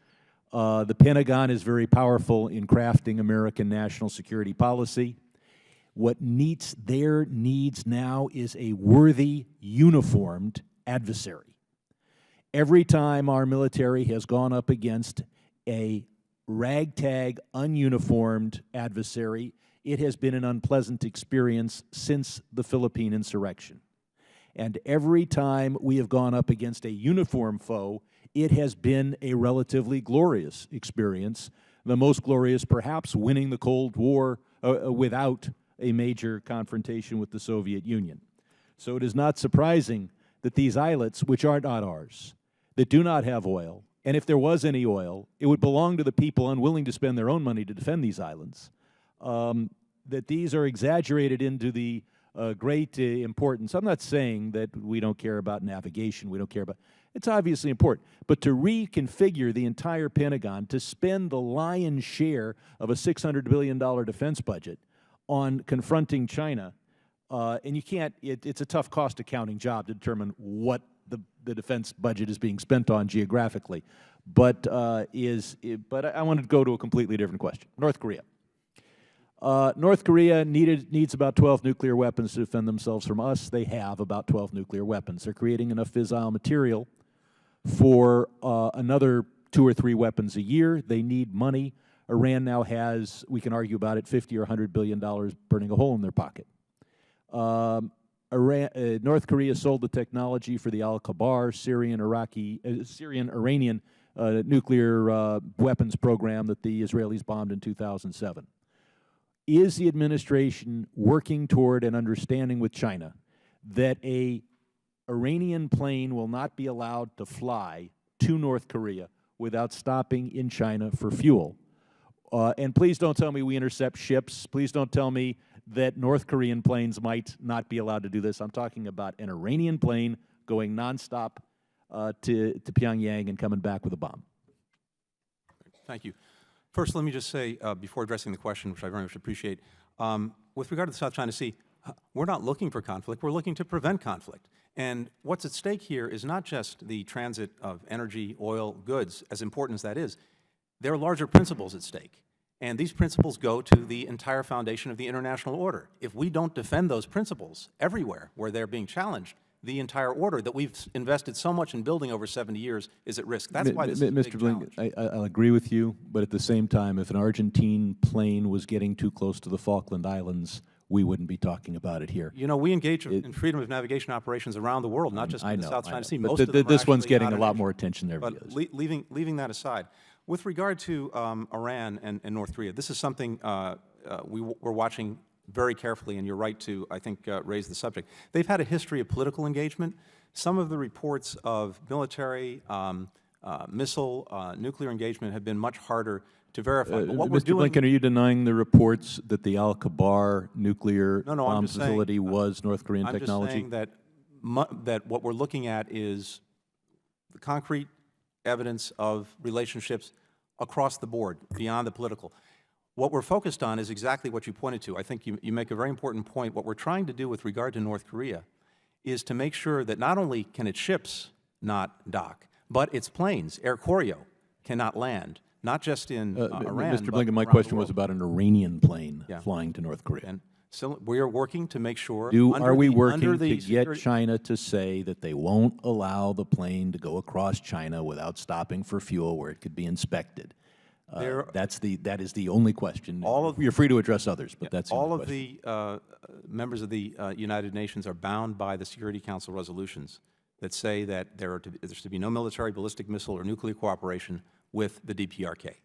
the Pentagon is very powerful in crafting American national security policy. What meets their needs now is a worthy, uniformed adversary. Every time our military has gone up against a ragtag, ununiformed adversary, it has been an unpleasant experience since the Philippine insurrection. And every time we have gone up against a uniform foe, it has been a relatively glorious experience, the most glorious perhaps winning the Cold War without a major confrontation with the Soviet Union. So it is not surprising that these islets, which are not ours, that do not have oil, and if there was any oil, it would belong to the people unwilling to spend their own money to defend these islands, that these are exaggerated into the great importance. I'm not saying that we don't care about navigation, we don't care about, it's obviously important, but to reconfigure the entire Pentagon, to spend the lion's share of a $600 billion defense budget on confronting China, and you can't, it's a tough cost accounting job to determine what the defense budget is being spent on geographically, but I wanted to go to a completely different question. North Korea. North Korea needs about 12 nuclear weapons to defend themselves from us. They have about 12 nuclear weapons. They're creating enough fissile material for another 2 or 3 weapons a year. They need money. Iran now has, we can argue about it, $50 or $100 billion burning a hole in their pocket. North Korea sold the technology for the Al-Kabar Syrian-Iranian nuclear weapons program that the Israelis bombed in 2007. Is the administration working toward an understanding with China that an Iranian plane will not be allowed to fly to North Korea without stopping in China for fuel? And please don't tell me we intercept ships. Please don't tell me that North Korean planes might not be allowed to do this. I'm talking about an Iranian plane going nonstop to Pyongyang and coming back with a bomb. Thank you. First, let me just say, before addressing the question, which I very much appreciate, with regard to the South China Sea, we're not looking for conflict, we're looking to prevent conflict. And what's at stake here is not just the transit of energy, oil, goods, as important as that is. There are larger principles at stake. And these principles go to the entire foundation of the international order. If we don't defend those principles everywhere where they're being challenged, the entire order that we've invested so much in building over 70 years is at risk. That's why this is a big challenge. Mr. Blinken, I'll agree with you, but at the same time, if an Argentine plane was getting too close to the Falkland Islands, we wouldn't be talking about it here. You know, we engage in freedom of navigation operations around the world, not just in the South China Sea. But this one's getting a lot more attention there. But leaving that aside, with regard to Iran and North Korea, this is something we're watching very carefully, and you're right to, I think, raise the subject. They've had a history of political engagement. Some of the reports of military, missile, nuclear engagement have been much harder to verify. But what we're Mr. doing, Blinken, are you denying the reports that the Al-Kabar nuclear bomb facility was North Korean technology? I'm just saying that what we're looking at is the concrete evidence of relationships across the board, beyond the political. What we're focused on is exactly what you pointed to. I think you make a very important point. What we're trying to do with regard to North Korea is to make sure that not only can its ships not dock, but its planes, Air Koryo, cannot land, not just in Iran, Mr. but Blinken, my around question the was world. about an Iranian plane flying to North Korea. And so we are working to make sure. Are we working to get China to say that they won't allow the plane to go across China without stopping for fuel where it could be inspected? That is the only question. You're free to address others, but that's the all only of the members of the United Nations are bound by the Security Council resolutions that say that there's to be no military, ballistic missile, or nuclear cooperation with the DPRK.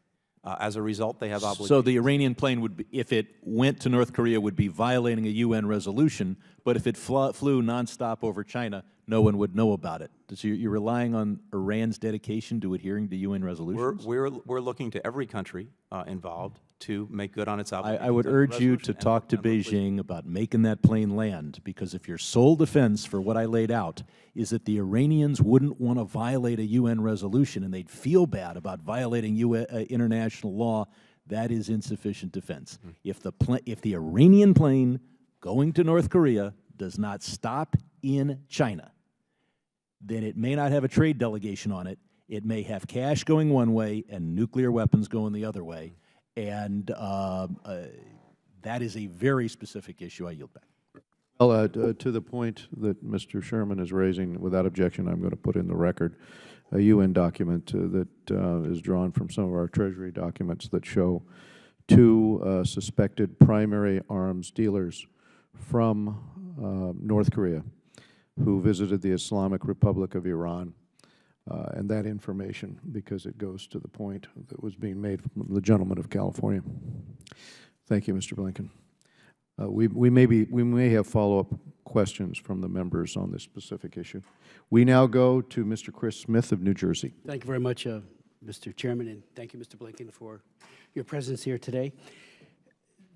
As a result, they have obligations. So the Iranian plane would be, if it went to North Korea, would be violating a UN resolution, but if it flew nonstop over China, no one would know about it. So you're relying on Iran's dedication to adhering to UN resolutions? We're looking to every country involved to make good on its obligation. I would urge you to Resolution, talk to and please- Beijing about making that plane land, because if your sole defense for what I laid out is that the Iranians wouldn't want to violate a UN resolution and they'd feel bad about violating international law, that is insufficient defense. If the Iranian plane going to North Korea does not stop in China, then it may not have a trade delegation on it. It may have cash going one way and nuclear weapons going the other way. And that is a very specific issue. I yield back. Well, to the point that Mr. Sherman is raising, without objection, I'm going to put in the record a UN document that is drawn from some of our Treasury documents that show two suspected primary arms dealers from North Korea who visited the Islamic Republic of Iran. And that information, because it goes to the point that was being made from the gentleman of California. Thank you, Mr. Blinken. We may have follow-up questions from the members on this specific issue. We now go to Mr. Chris Smith of New Jersey. Thank you very much, Mr. Chairman, and thank you, Mr. Blinken, for your presence here today.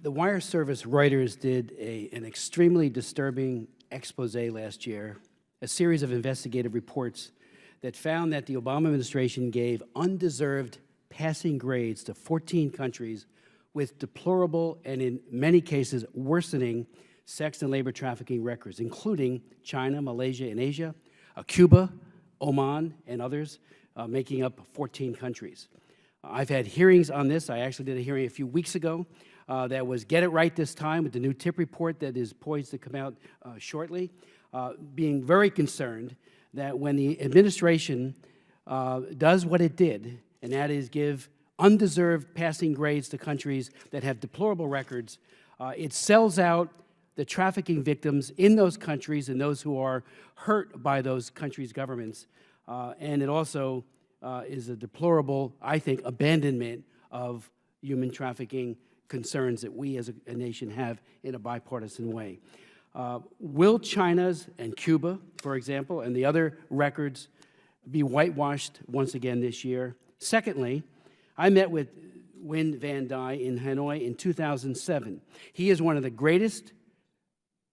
The wire service Reuters did an extremely disturbing expose last year, a series of investigative reports that found that the Obama administration gave undeserved passing grades to 14 countries with deplorable and, in many cases, worsening sex and labor trafficking records, including China, Malaysia, and Asia, Cuba, Oman, and others, making up 14 countries. I've had hearings on this. I actually did a hearing a few weeks ago that was Get It Right This Time, with the new TIP report that is poised to come out shortly, being very concerned that when the administration does what it did, and that is give undeserved passing grades to countries that have deplorable records, it sells out the trafficking victims in those countries and those who are hurt by those countries' governments. And it also is a deplorable, I think, abandonment of human trafficking concerns that we as a nation have in a bipartisan way. Will China's and Cuba, for example, and the other records be whitewashed once again this year? Secondly, I met with Nguyen Van Dai in Hanoi in 2007. He is one of the greatest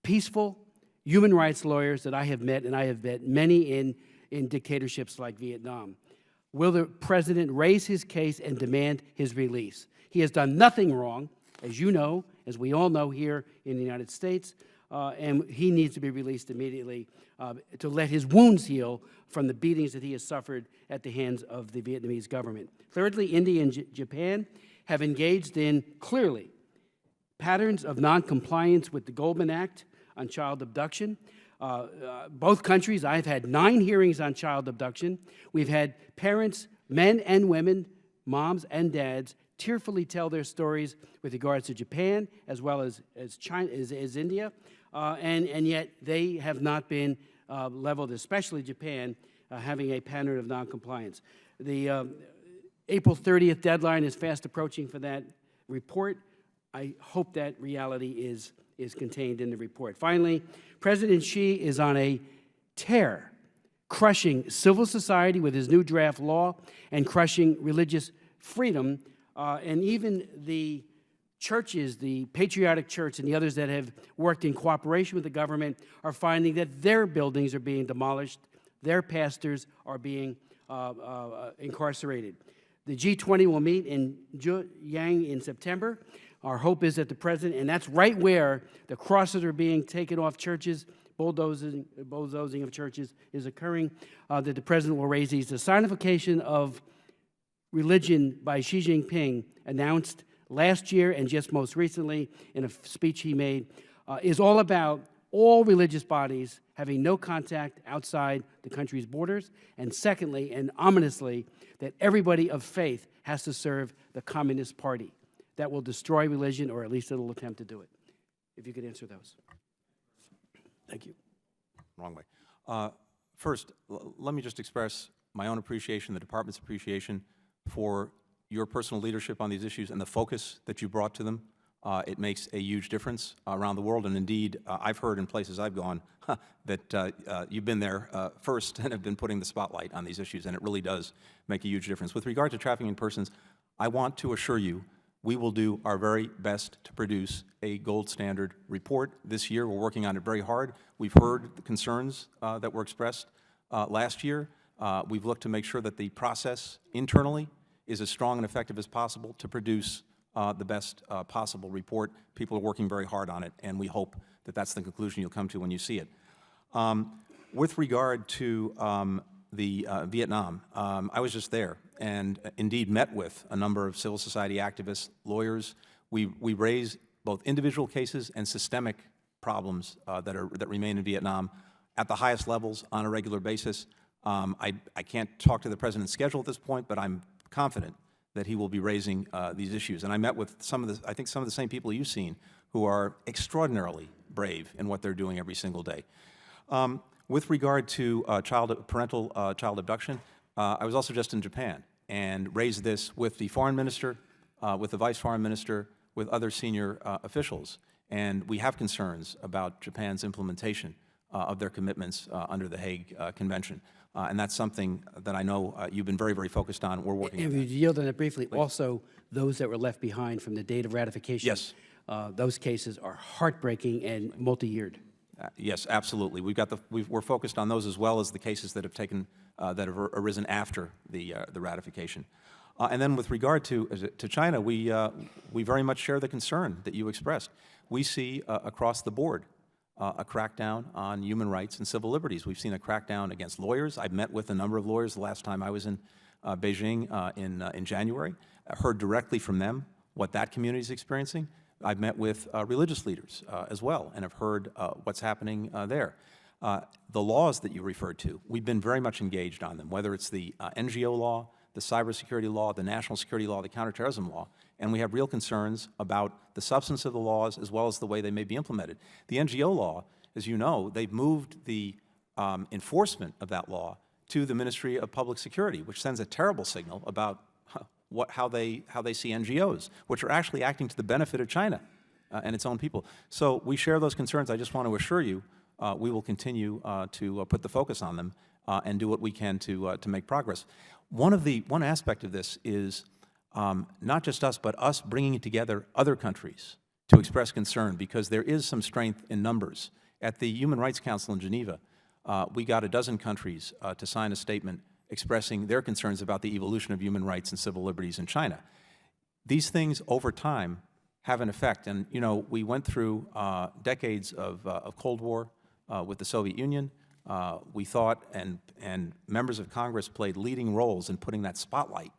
peaceful human rights lawyers that I have met, and I have met many in dictatorships like Vietnam. Will the president raise his case and demand his release? He has done nothing wrong, as you know, as we all know here in the United States, and he needs to be released immediately to let his wounds heal from the beatings that he has suffered at the hands of the Vietnamese government. Thirdly, India and Japan have engaged in, clearly, patterns of noncompliance with the Goldman Act on child abduction. Both countries, I've had 9 hearings on child abduction. We've had parents, men and women, moms and dads, tearfully tell their stories with regards to Japan as well as China, as India, and yet they have not been leveled, especially Japan, having a pattern of noncompliance. The April 30th deadline is fast approaching for that report. I hope that reality is contained in the report. Finally, President Xi is on a tear, crushing civil society with his new draft law and crushing religious freedom, and even the churches, the Patriotic Church and the others that have worked in cooperation with the government are finding that their buildings are being demolished, their pastors are being incarcerated. The G20 will meet in Zhejiang in September. Our hope is that the president, and that's right where the crosses are being taken off churches, bulldozing of churches is occurring, that the president will raise these. The signification of religion by Xi Jinping, announced last year and just most recently in a speech he made, is all about all religious bodies having no contact outside the country's borders, and secondly, and ominously, that everybody of faith has to serve the Communist Party. That will destroy religion, or at least it'll attempt to do it. If you could answer those. Thank you. Wrong way. First, let me just express my own appreciation, the Department's appreciation for your personal leadership on these issues and the focus that you brought to them. It makes a huge difference around the world, and indeed, I've heard in places I've gone that you've been there first and have been putting the spotlight on these issues, and it really does make a huge difference. With regard to trafficking in persons, I want to assure you we will do our very best to produce a gold standard report this year. We're working on it very hard. We've heard the concerns that were expressed last year. We've looked to make sure that the process internally is as strong and effective as possible to produce the best possible report. People are working very hard on it, and we hope that that's the conclusion you'll come to when you see it. With regard to Vietnam, I was just there and indeed met with a number of civil society activists, lawyers. We raise both individual cases and systemic problems that remain in Vietnam at the highest levels on a regular basis. I can't talk to the President's schedule at this point, but I'm confident that he will be raising these issues. And I met with some of the, I think some of the same people you've seen who are extraordinarily brave in what they're doing every single day. With regard to parental child abduction, I was also just in Japan and raised this with the foreign minister, with the vice foreign minister, with other senior officials. And we have concerns about Japan's implementation of their commitments under the Hague Convention. And that's something that I know you've been very, very focused on. We're working on And that. if you yield on it briefly, also those that were left behind from the date of ratification. Yes. Those cases are heartbreaking and multi-yeared. Yes, absolutely. We're focused on those as well as the cases that have arisen after the ratification. And then with regard to China, we very much share the concern that you expressed. We see across the board a crackdown on human rights and civil liberties. We've seen a crackdown against lawyers. I've met with a number of lawyers the last time I was in Beijing in January. I heard directly from them what that community is experiencing. I've met with religious leaders as well and have heard what's happening there. The laws that you referred to, we've been very much engaged on them, whether it's the NGO law, the cybersecurity law, the national security law, the counterterrorism law, and we have real concerns about the substance of the laws as well as the way they may be implemented. The NGO law, as you know, they've moved the enforcement of that law to the Ministry of Public Security, which sends a terrible signal about how they see NGOs, which are actually acting to the benefit of China and its own people. So we share those concerns. I just want to assure you we will continue to put the focus on them and do what we can to make progress. One aspect of this is not just us, but us bringing together other countries to express concern, because there is some strength in numbers. At the Human Rights Council in Geneva, we got a dozen countries to sign a statement expressing their concerns about the evolution of human rights and civil liberties in China. These things, over time, have an effect. And, you know, we went through decades of Cold War with the Soviet Union. We thought, and members of Congress played leading roles in putting that spotlight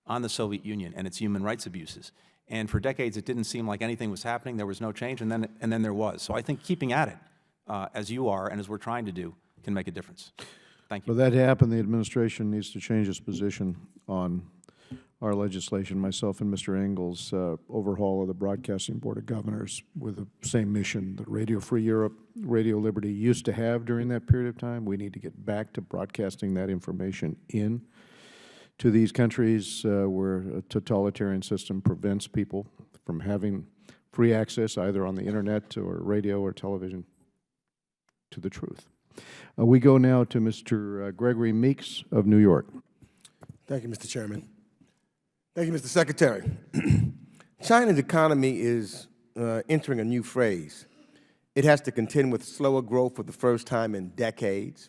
on the Soviet Union and its human rights abuses. And for decades, it didn't seem like anything was happening. There was no change, and then there was. So I think keeping at it, as you are and as we're trying to do, can make a difference. Thank you. For that to happen, the administration needs to change its position on our legislation. Myself and Mr. Engels overhaul of the Broadcasting Board of Governors with the same mission that Radio Free Europe, Radio Liberty used to have during that period of time. We need to get back to broadcasting that information in to these countries where a totalitarian system prevents people from having free access either on the internet or radio or television to the truth. We go now to Mr. Gregory Meeks of New York. Thank you, Mr. Chairman. Thank you, Mr. Secretary. China's economy is entering a new phase. It has to contend with slower growth for the first time in decades,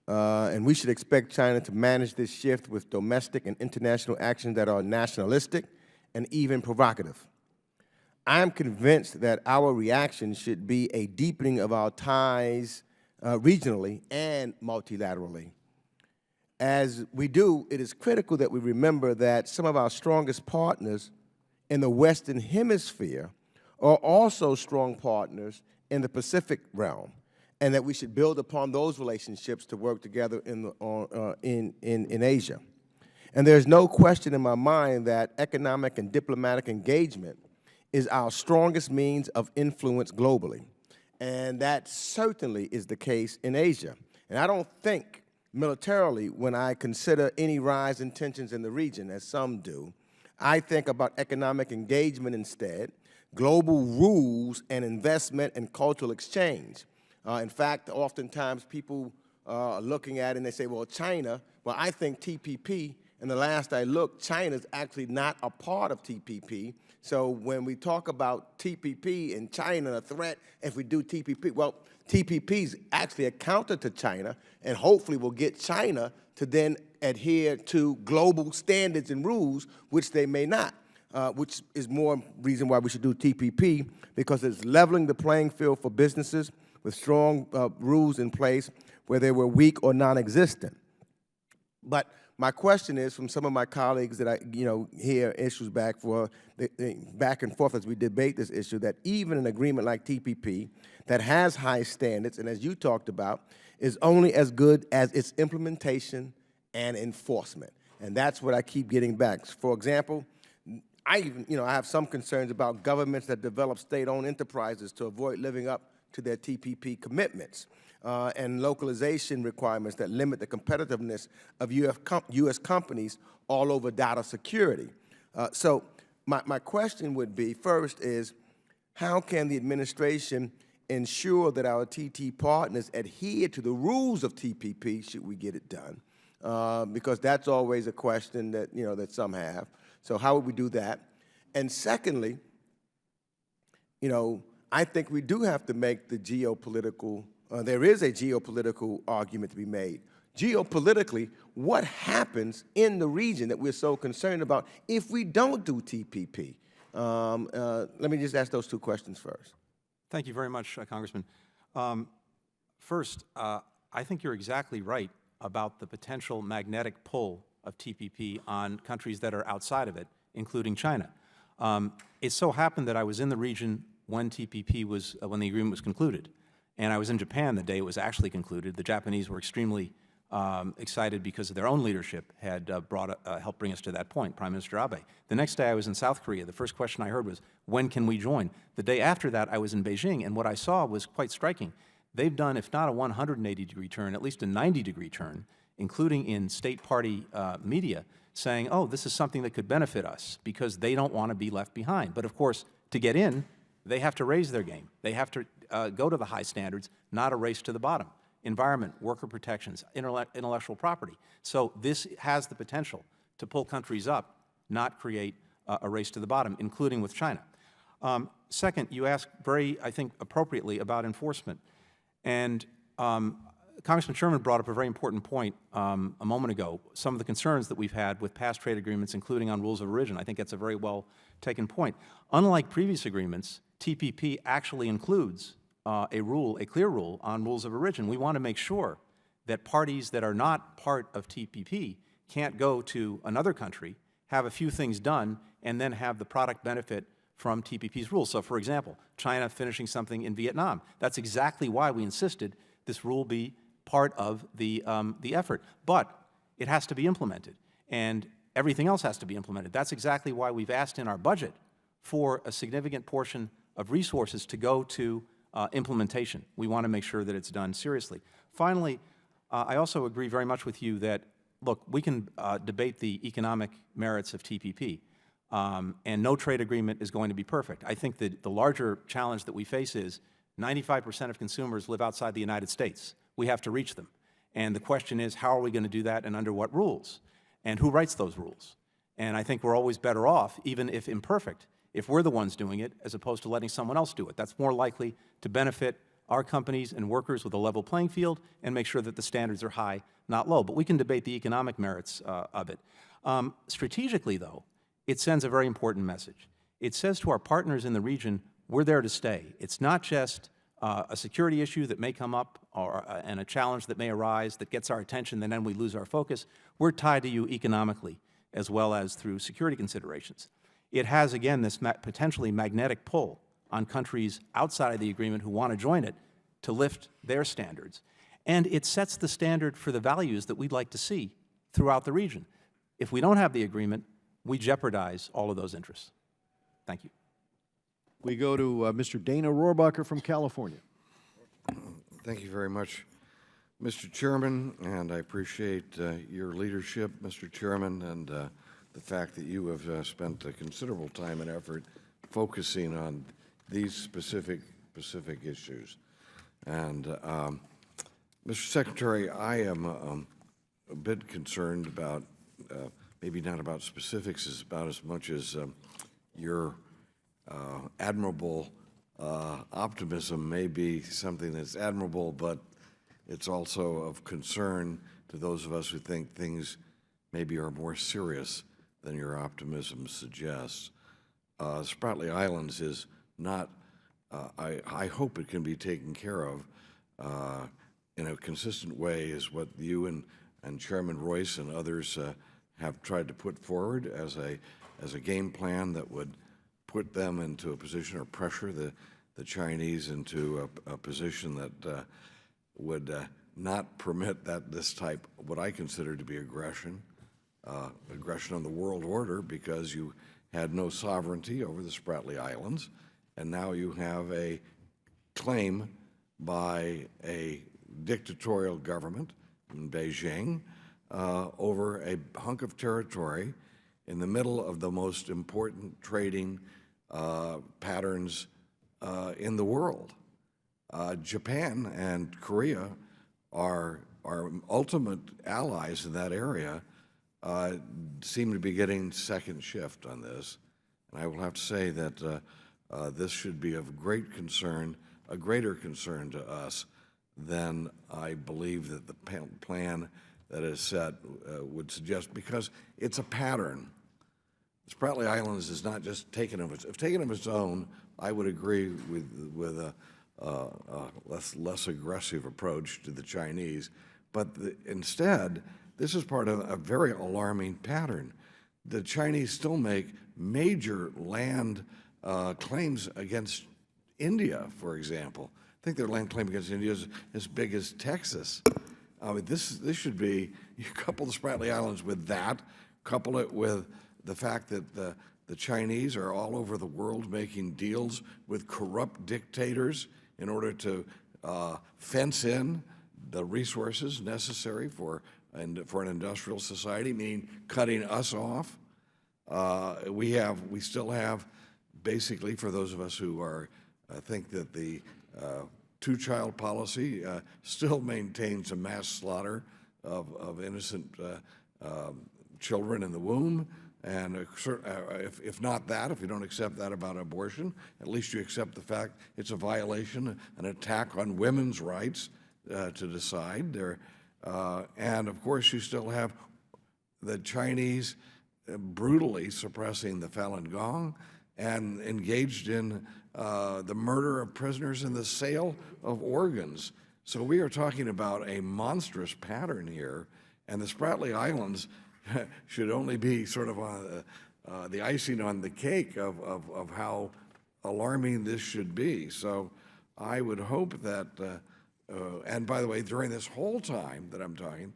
and we should expect China to manage this shift with domestic and international actions that are nationalistic and even provocative. I am convinced that our reaction should be a deepening of our ties regionally and multilaterally. As we do, it is critical that we remember that some of our strongest partners in the Western Hemisphere are also strong partners in the Pacific realm, and that we should build upon those relationships to work together in Asia. And there's no question in my mind that economic and diplomatic engagement is our strongest means of influence globally. And that certainly is the case in Asia. And I don't think militarily when I consider any rise in tensions in the region, as some do. I think about economic engagement instead, global rules and investment and cultural exchange. In fact, oftentimes people are looking at it and they say, well, China, well, I think TPP And the last I looked, China's actually not a part of TPP. So when we talk about TPP and China a threat, if we do TPP, well, TPP is actually a counter to China, and hopefully will get China to then adhere to global standards and rules, which they may not, which is more reason why we should do TPP, because it's leveling the playing field for businesses with strong rules in place where they were weak or non-existent. But my question is, from some of my colleagues that I, hear issues back and forth as we debate this issue, that even an agreement like TPP that has high standards, and as you talked about, is only as good as its implementation and enforcement. And that's what I keep getting back. For example, I even, I have some concerns about governments that develop state-owned enterprises to avoid living up to their TPP commitments, and localization requirements that limit the competitiveness of U.S. companies all over data security. So my question would be, first is, how can the administration ensure that our TT partners adhere to the rules of TPP, should we get it done? Because that's always a question that, that some have. So how would we do that? And secondly, I think we do have to make the geopolitical, there is a geopolitical argument to be made. Geopolitically, what happens in the region that we're so concerned about if we don't do TPP? Let me just ask those two questions first. Thank you very much, Congressman. First, I think you're exactly right about the potential magnetic pull of TPP on countries that are outside of it, including China. It so happened that I was in the region when TPP was, when the agreement was concluded, and I was in Japan the day it was actually concluded. The Japanese were extremely excited because of their own leadership had helped bring us to that point, Prime Minister Abe. The next day I was in South Korea. The first question I heard was, when can we join? The day after that I was in Beijing, and what I saw was quite striking. They've done, if not a 180-degree turn, at least a 90-degree turn, including in state party media, saying, oh, this is something that could benefit us because they don't want to be left behind. But of course, to get in, they have to raise their game. They have to go to the high standards, not a race to the bottom. Environment, worker protections, intellectual property. So this has the potential to pull countries up, not create a race to the bottom, including with China. Second, you asked very, I think, appropriately about enforcement. And Congressman Sherman brought up a very important point a moment ago, some of the concerns that we've had with past trade agreements, including on rules of origin. I think that's a very well taken point. Unlike previous agreements, TPP actually includes a clear rule on rules of origin. We want to make sure that parties that are not part of TPP can't go to another country, have a few things done, and then have the product benefit from TPP's rules. So, for example, China finishing something in Vietnam. That's exactly why we insisted this rule be part of the effort. But it has to be implemented, and everything else has to be implemented. That's exactly why we've asked in our budget for a significant portion of resources to go to implementation. We want to make sure that it's done seriously. Finally, I also agree very much with you that, look, we can debate the economic merits of TPP, and no trade agreement is going to be perfect. I think that the larger challenge that we face is 95% of consumers live outside the United States. We have to reach them. And the question is, how are we going to do that and under what rules? And who writes those rules? And I think we're always better off, even if imperfect, if we're the ones doing it as opposed to letting someone else do it. That's more likely to benefit our companies and workers with a level playing field and make sure that the standards are high, not low. But we can debate the economic merits of it. Strategically, though, it sends a very important message. It says to our partners in the region, we're there to stay. It's not just a security issue that may come up and a challenge that may arise that gets our attention and then we lose our focus. We're tied to you economically as well as through security considerations. It has, again, this potentially magnetic pull on countries outside of the agreement who want to join it to lift their standards. And it sets the standard for the values that we'd like to see throughout the region. If we don't have the agreement, we jeopardize all of those interests. Thank you. We go to Mr. Dana Rohrabacher from California. Thank you very much, Mr. Chairman, and I appreciate your leadership, Mr. Chairman, and the fact that you have spent a considerable time and effort focusing on these specific issues. And Mr. Secretary, I am a bit concerned about maybe not about specifics, is about as much as your admirable optimism may be something that's admirable, but it's also of concern to those of us who think things maybe are more serious than your optimism suggests. Spratly Islands is not, I hope it can be taken care of in a consistent way as what you and Chairman Royce and others have tried to put forward as a game plan that would put them into a position or pressure the Chinese into a position that would not permit this type, what I consider to be aggression on the world order, because you had no sovereignty over the Spratly Islands, and now you have a claim by a dictatorial government in Beijing over a hunk of territory in the middle of the most important trading patterns in the world. Japan and Korea are ultimate allies in that area, seem to be getting second shift on this. And I will have to say that this should be of great concern, a greater concern to us than I believe that the plan that is set would suggest, because it's a pattern. Spratly Islands is not just taken of its own. I would agree with a less aggressive approach to the Chinese, but instead, this is part of a very alarming pattern. The Chinese still make major land claims against India, for example. I think their land claim against India is as big as Texas. I mean, this should be, you couple the Spratly Islands with that, couple it with the fact that the Chinese are all over the world making deals with corrupt dictators in order to fence in the resources necessary for an industrial society, meaning cutting us off. We still have, basically, for those of us who think that the two-child policy still maintains a mass slaughter of innocent children in the womb. And if not that, if you don't accept that about abortion, at least you accept the fact it's a violation, an attack on women's rights to decide. And of course, you still have the Chinese brutally suppressing the Falun Gong and engaged in the murder of prisoners and the sale of organs. So we are talking about a monstrous pattern here, and the Spratly Islands should only be sort of the icing on the cake of how alarming this should be. So I would hope that, and by the way, during this whole time that I'm talking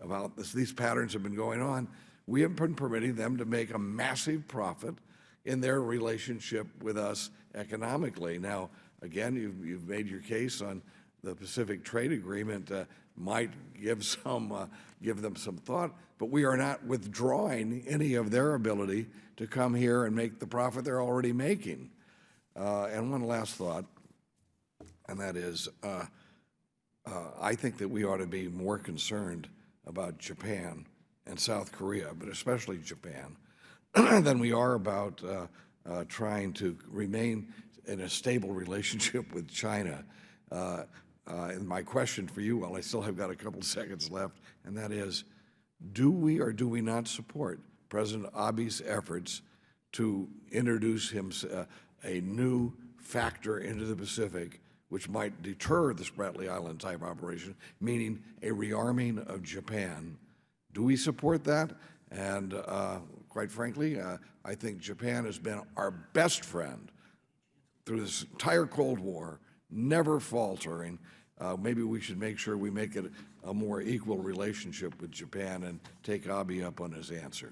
about this, these patterns have been going on, we have been permitting them to make a massive profit in their relationship with us economically. Now, again, you've made your case on the Pacific Trade Agreement might give them some thought, but we are not withdrawing any of their ability to come here and make the profit they're already making. And one last thought, and that is, I think that we ought to be more concerned about Japan and South Korea, but especially Japan, than we are about trying to remain in a stable relationship with China. And my question for you, while I still have got a couple seconds left, and that is, do we or do we not support President Abe's efforts to introduce a new factor into the Pacific, which might deter the Spratly Island type operation, meaning a rearming of Japan? Do we support that? And quite frankly, I think Japan has been our best friend through this entire Cold War, never faltering. Maybe we should make sure we make it a more equal relationship with Japan and take Abe up on his answer.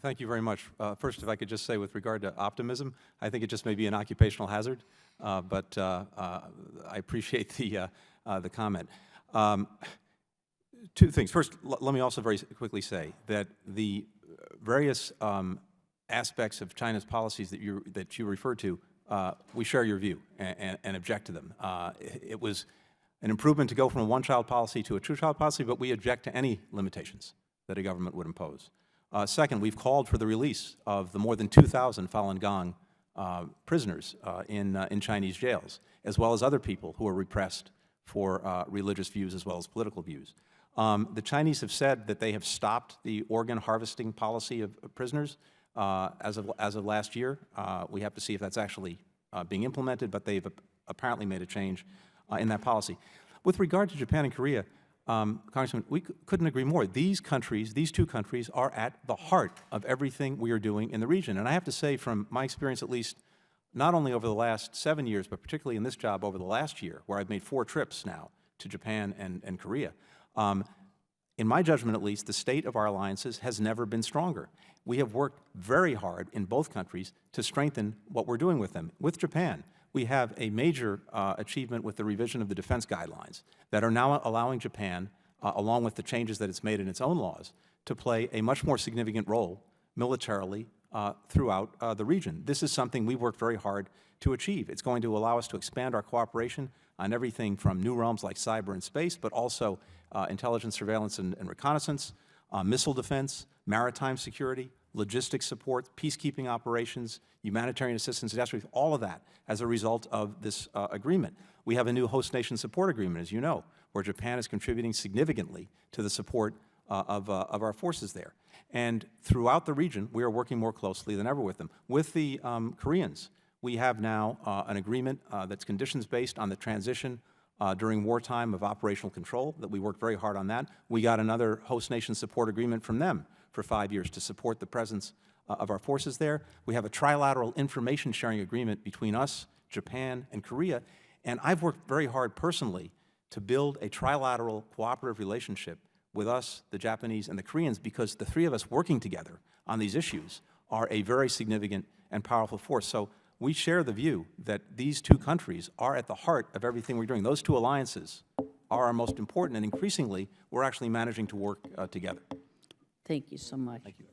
Thank you very much. First, if I could just say with regard to optimism, I think it just may be an occupational hazard, but I appreciate the comment. Two things. First, let me also very quickly say that the various aspects of China's policies that you referred to, we share your view and object to them. It was an improvement to go from a one-child policy to a two-child policy, but we object to any limitations that a government would impose. Second, we've called for the release of the more than 2,000 Falun Gong prisoners in Chinese jails, as well as other people who are repressed for religious views as well as political views. The Chinese have said that they have stopped the organ harvesting policy of prisoners as of last year. We have to see if that's actually being implemented, but they've apparently made a change in that policy. With regard to Japan and Korea, Congressman, we couldn't agree more. These two countries, are at the heart of everything we are doing in the region. And I have to say, from my experience at least, not only over the last 7 years, but particularly in this job over the last year, where I've made 4 trips now to Japan and Korea, in my judgment at least, the state of our alliances has never been stronger. We have worked very hard in both countries to strengthen what we're doing with them. With Japan, we have a major achievement with the revision of the defense guidelines that are now allowing Japan, along with the changes that it's made in its own laws, to play a much more significant role militarily throughout the region. This is something we worked very hard to achieve. It's going to allow us to expand our cooperation on everything from new realms like cyber and space, but also intelligence, surveillance, and reconnaissance, missile defense, maritime security, logistics support, peacekeeping operations, humanitarian assistance, disaster, all of that as a result of this agreement. We have a new host nation support agreement, as you know, where Japan is contributing significantly to the support of our forces there. And throughout the region, we are working more closely than ever with them. With the Koreans, we have now an agreement that's conditions-based on the transition during wartime of operational control, that we worked very hard on that. We got another host nation support agreement from them for 5 years to support the presence of our forces there. We have a trilateral information sharing agreement between us, Japan, and Korea. And I've worked very hard personally to build a trilateral cooperative relationship with us, the Japanese, and the Koreans, because the 3 of us working together on these issues are a very significant and powerful force. So we share the view that these 2 countries are at the heart of everything we're doing. Those 2 alliances are our most important, and increasingly, we're actually managing to work together. Thank you so much. Thank you.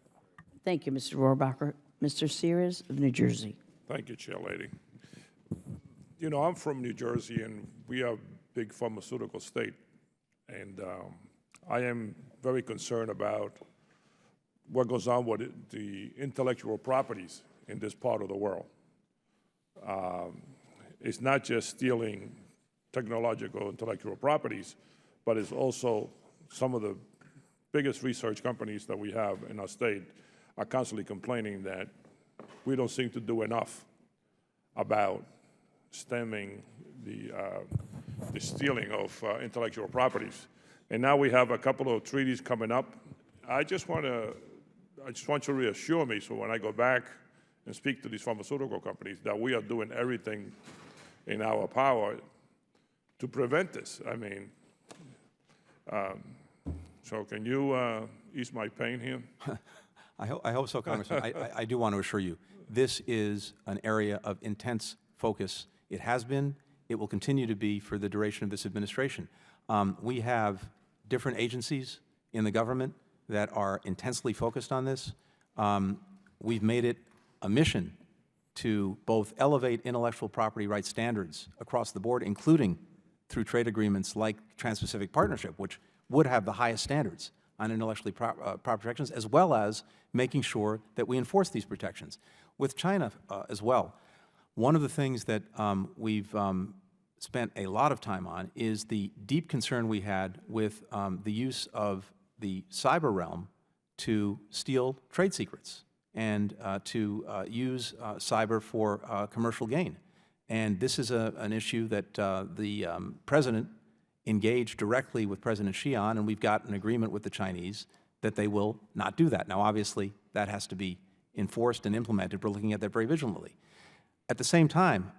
Thank you, Mr. Rohrabacher. Mr. Sears of New Jersey. Thank you, Chair Lady. You know, I'm from New Jersey, and we are a big pharmaceutical state. And I am very concerned about what goes on with the intellectual properties in this part of the world. It's not just stealing technological intellectual properties, but it's also some of the biggest research companies that we have in our state are constantly complaining that we don't seem to do enough about stemming the stealing of intellectual properties. And now we have a couple of treaties coming up. I just want you to reassure me, so when I go back and speak to these pharmaceutical companies, that we are doing everything in our power to prevent this. I mean, so can you ease my pain here? I hope so, Congressman. I do want to assure you, this is an area of intense focus. It has been, it will continue to be for the duration of this administration. We have different agencies in the government that are intensely focused on this. We've made it a mission to both elevate intellectual property rights standards across the board, including through trade agreements like Trans-Pacific Partnership, which would have the highest standards on intellectually property protections, as well as making sure that we enforce these protections. With China as well, one of the things that we've spent a lot of time on is the deep concern we had with the use of the cyber realm to steal trade secrets and to use cyber for commercial gain. And this is an issue that the President engaged directly with President Xi on, and we've got an agreement with the Chinese that they will not do that. Now, obviously, that has to be enforced and implemented. We're looking at that very vigilantly. At the same time,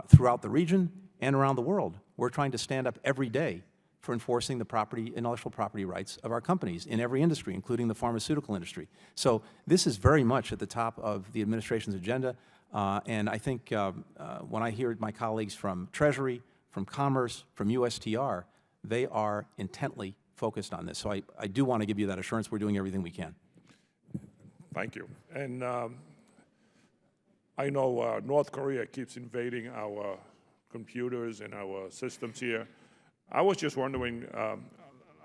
throughout the region and around the world, we're trying to stand up every day for enforcing the intellectual property rights of our companies in every industry, including the pharmaceutical industry. So this is very much at the top of the administration's agenda, and I think when I hear my colleagues from Treasury, from Commerce, from USTR, they are intently focused on this. So I do want to give you that assurance we're doing everything we can. Thank you. And I know North Korea keeps invading our computers and our systems here. I was just wondering,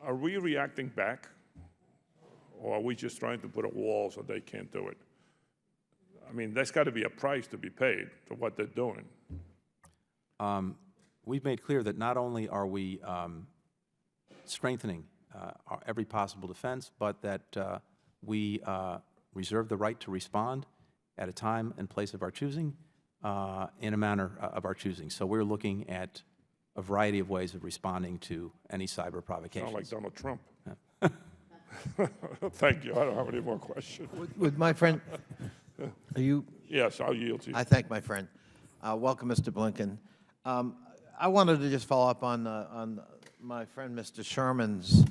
are we reacting back? or are we just trying to put a wall so they can't do it? I mean, there's got to be a price to be paid for what they're doing. We've made clear that not only are we strengthening every possible defense, but that we reserve the right to respond at a time and place of our choosing, in a manner of our choosing. So we're looking at a variety of ways of responding to any cyber provocations. Sound like Donald Trump. Thank you. I don't have any more questions. Would my friend, are you? Yes, I'll yield to you. I thank my friend. Welcome, Mr. Blinken. I wanted to just follow up on my friend Mr. Sherman's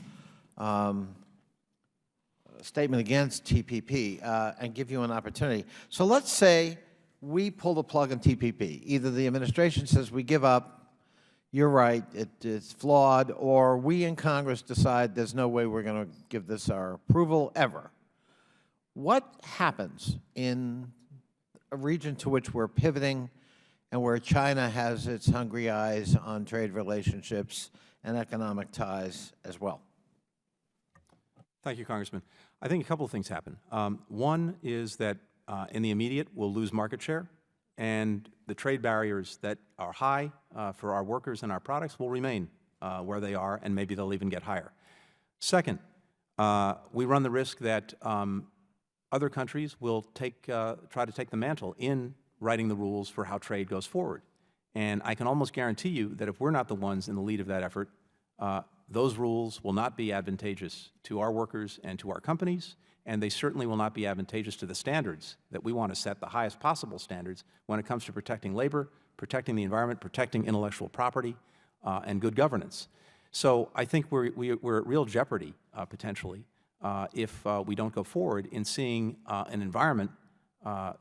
statement against TPP and give you an opportunity. So let's say we pull the plug on TPP. Either the administration says we give up, you're right, it's flawed, or we in Congress decide there's no way we're going to give this our approval ever. What happens in a region to which we're pivoting and where China has its hungry eyes on trade relationships and economic ties as well? Thank you, Congressman. I think a couple of things happen. One is that in the immediate, we'll lose market share, and the trade barriers that are high for our workers and our products will remain where they are, and maybe they'll even get higher. Second, we run the risk that other countries will try to take the mantle in writing the rules for how trade goes forward. And I can almost guarantee you that if we're not the ones in the lead of that effort, those rules will not be advantageous to our workers and to our companies, and they certainly will not be advantageous to the standards that we want to set, the highest possible standards when it comes to protecting labor, protecting the environment, protecting intellectual property, and good governance. So I think we're at real jeopardy, potentially, if we don't go forward in seeing an environment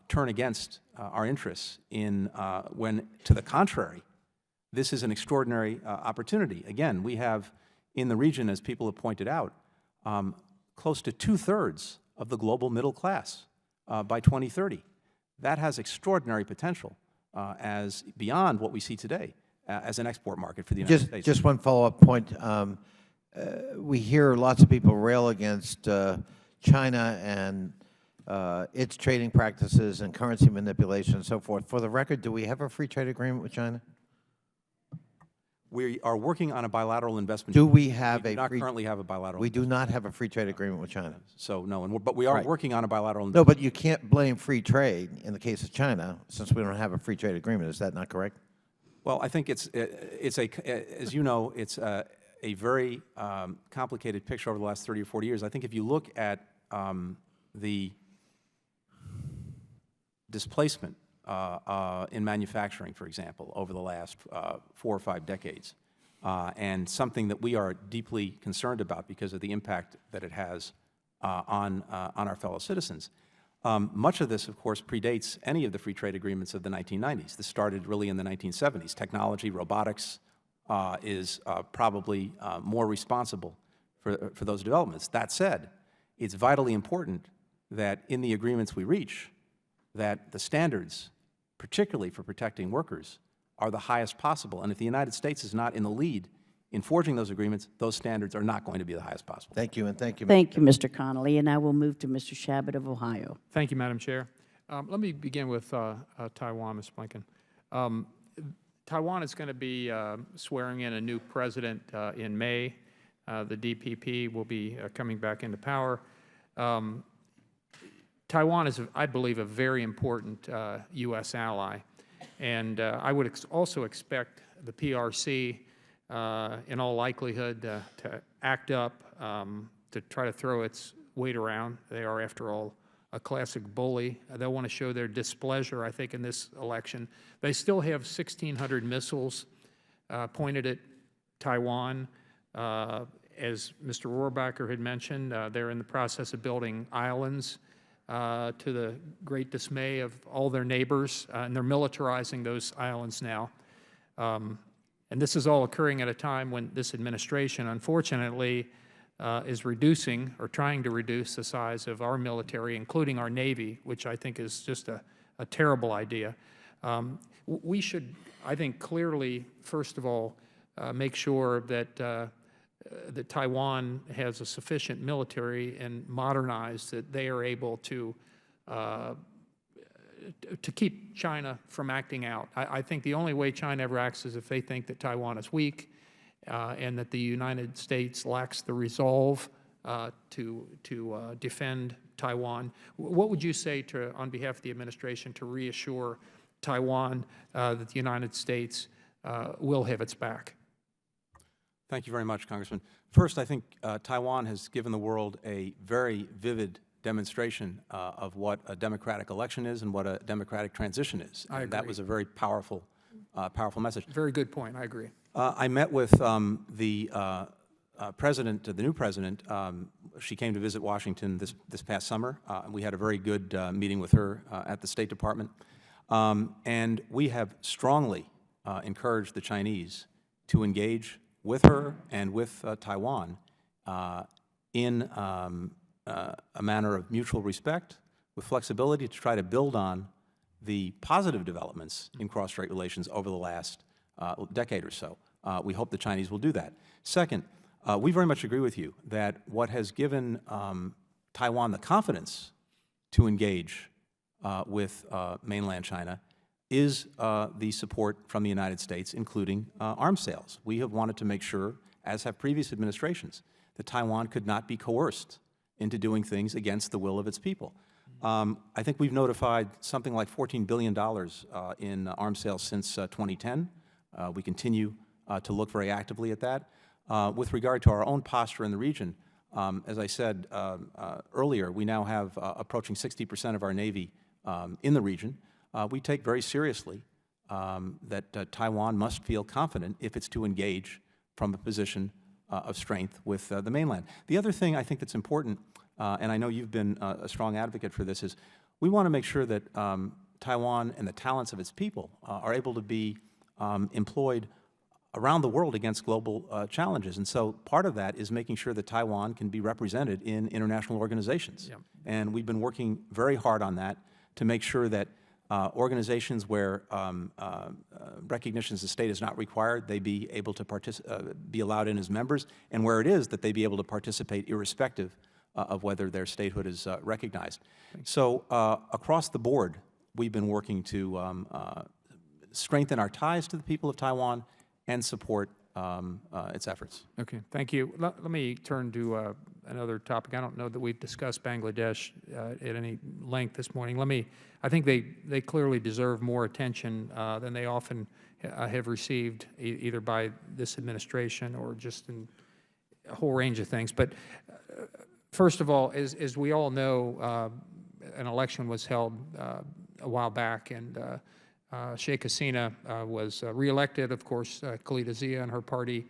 turn against our interests when, to the contrary, this is an extraordinary opportunity. Again, we have in the region, as people have pointed out, close to 2/3 of the global middle class by 2030. That has extraordinary potential as beyond what we see today as an export market for the United States. Just one follow-up point. We hear lots of people rail against China and its trading practices and currency manipulation and so forth. For the record, do we have a free trade agreement with China? We are working on a bilateral investment. Do we have we a do not free, currently have a bilateral. We do not have a free trade agreement with China. So no, but we are Right. working on a bilateral No, investment. but you can't blame free trade in the case of China since we don't have a free trade agreement. Is that not correct? Well, I think as you know, it's a very complicated picture over the last 30 or 40 years. I think if you look at the displacement in manufacturing, for example, over the last 4 or 5 decades, and something that we are deeply concerned about because of the impact that it has on our fellow citizens. Much of this, of course, predates any of the free trade agreements of the 1990s. This started really in the 1970s. Technology, robotics is probably more responsible for those developments. That said, it's vitally important that in the agreements we reach, that the standards, particularly for protecting workers, are the highest possible. And if the United States is not in the lead in forging those agreements, those standards are not going to be the highest possible. Thank you, and thank you. Thank you, Mr. Connolly. And now we'll move to Mr. Shabbat of Ohio. Thank you, Madam Chair. Let me begin with Taiwan, Ms. Blinken. Taiwan is going to be swearing in a new president in May. The DPP will be coming back into power. Taiwan is, I believe, a very important U.S. ally. And I would also expect the PRC, in all likelihood, to act up, to try to throw its weight around. They are, after all, a classic bully. They'll want to show their displeasure, I think, in this election. They still have 1,600 missiles pointed at Taiwan. As Mr. Rohrabacher had mentioned, they're in the process of building islands to the great dismay of all their neighbors, and they're militarizing those islands now. And this is all occurring at a time when this administration, unfortunately, is reducing or trying to reduce the size of our military, including our Navy, which I think is just a terrible idea. We should, I think, clearly, first of all, make sure that that Taiwan has a sufficient military and modernized that they are able to keep China from acting out. I think the only way China ever acts is if they think that Taiwan is weak and that the United States lacks the resolve to defend Taiwan. What would you say to, on behalf of the administration, to reassure Taiwan that the United States will have its back? Thank you very much, Congressman. First, I think Taiwan has given the world a very vivid demonstration of what a democratic election is and what a democratic transition is. I And that agree. was a very powerful, powerful message. Very good point. I agree. I met with the president, the new president. She came to visit Washington this past summer. We had a very good meeting with her at the State Department. And we have strongly encouraged the Chinese to engage with her and with Taiwan in a manner of mutual respect, with flexibility to try to build on the positive developments in cross-strait relations over the last decade or so. We hope the Chinese will do that. Second, we very much agree with you that what has given Taiwan the confidence to engage with mainland China is the support from the United States, including arms sales. We have wanted to make sure, as have previous administrations, that Taiwan could not be coerced into doing things against the will of its people. I think we've notified something like $14 billion in arms sales since 2010. We continue to look very actively at that. With regard to our own posture in the region, as I said earlier, we now have approaching 60% of our Navy in the region. We take very seriously that Taiwan must feel confident if it's to engage from a position of strength with the mainland. The other thing I think that's important, and I know you've been a strong advocate for this, is we want to make sure that Taiwan and the talents of its people are able to be employed around the world against global challenges. And so part of that is making sure that Taiwan can be represented in international organizations. Yep. And we've been working very hard on that to make sure that organizations where recognition as a state is not required, they be able to be allowed in as members, and where it is, that they be able to participate irrespective of whether their statehood is recognized. So across the board, we've been working to strengthen our ties to the people of Taiwan and support its efforts. Okay, thank you. Let me turn to another topic. I don't know that we've discussed Bangladesh at any length this morning. I think they clearly deserve more attention than they often have received, either by this administration or just in a whole range of things. But first of all, as we all know, an election was held a while back, and Sheikh Hasina was reelected. Of course, Khalida Zia and her party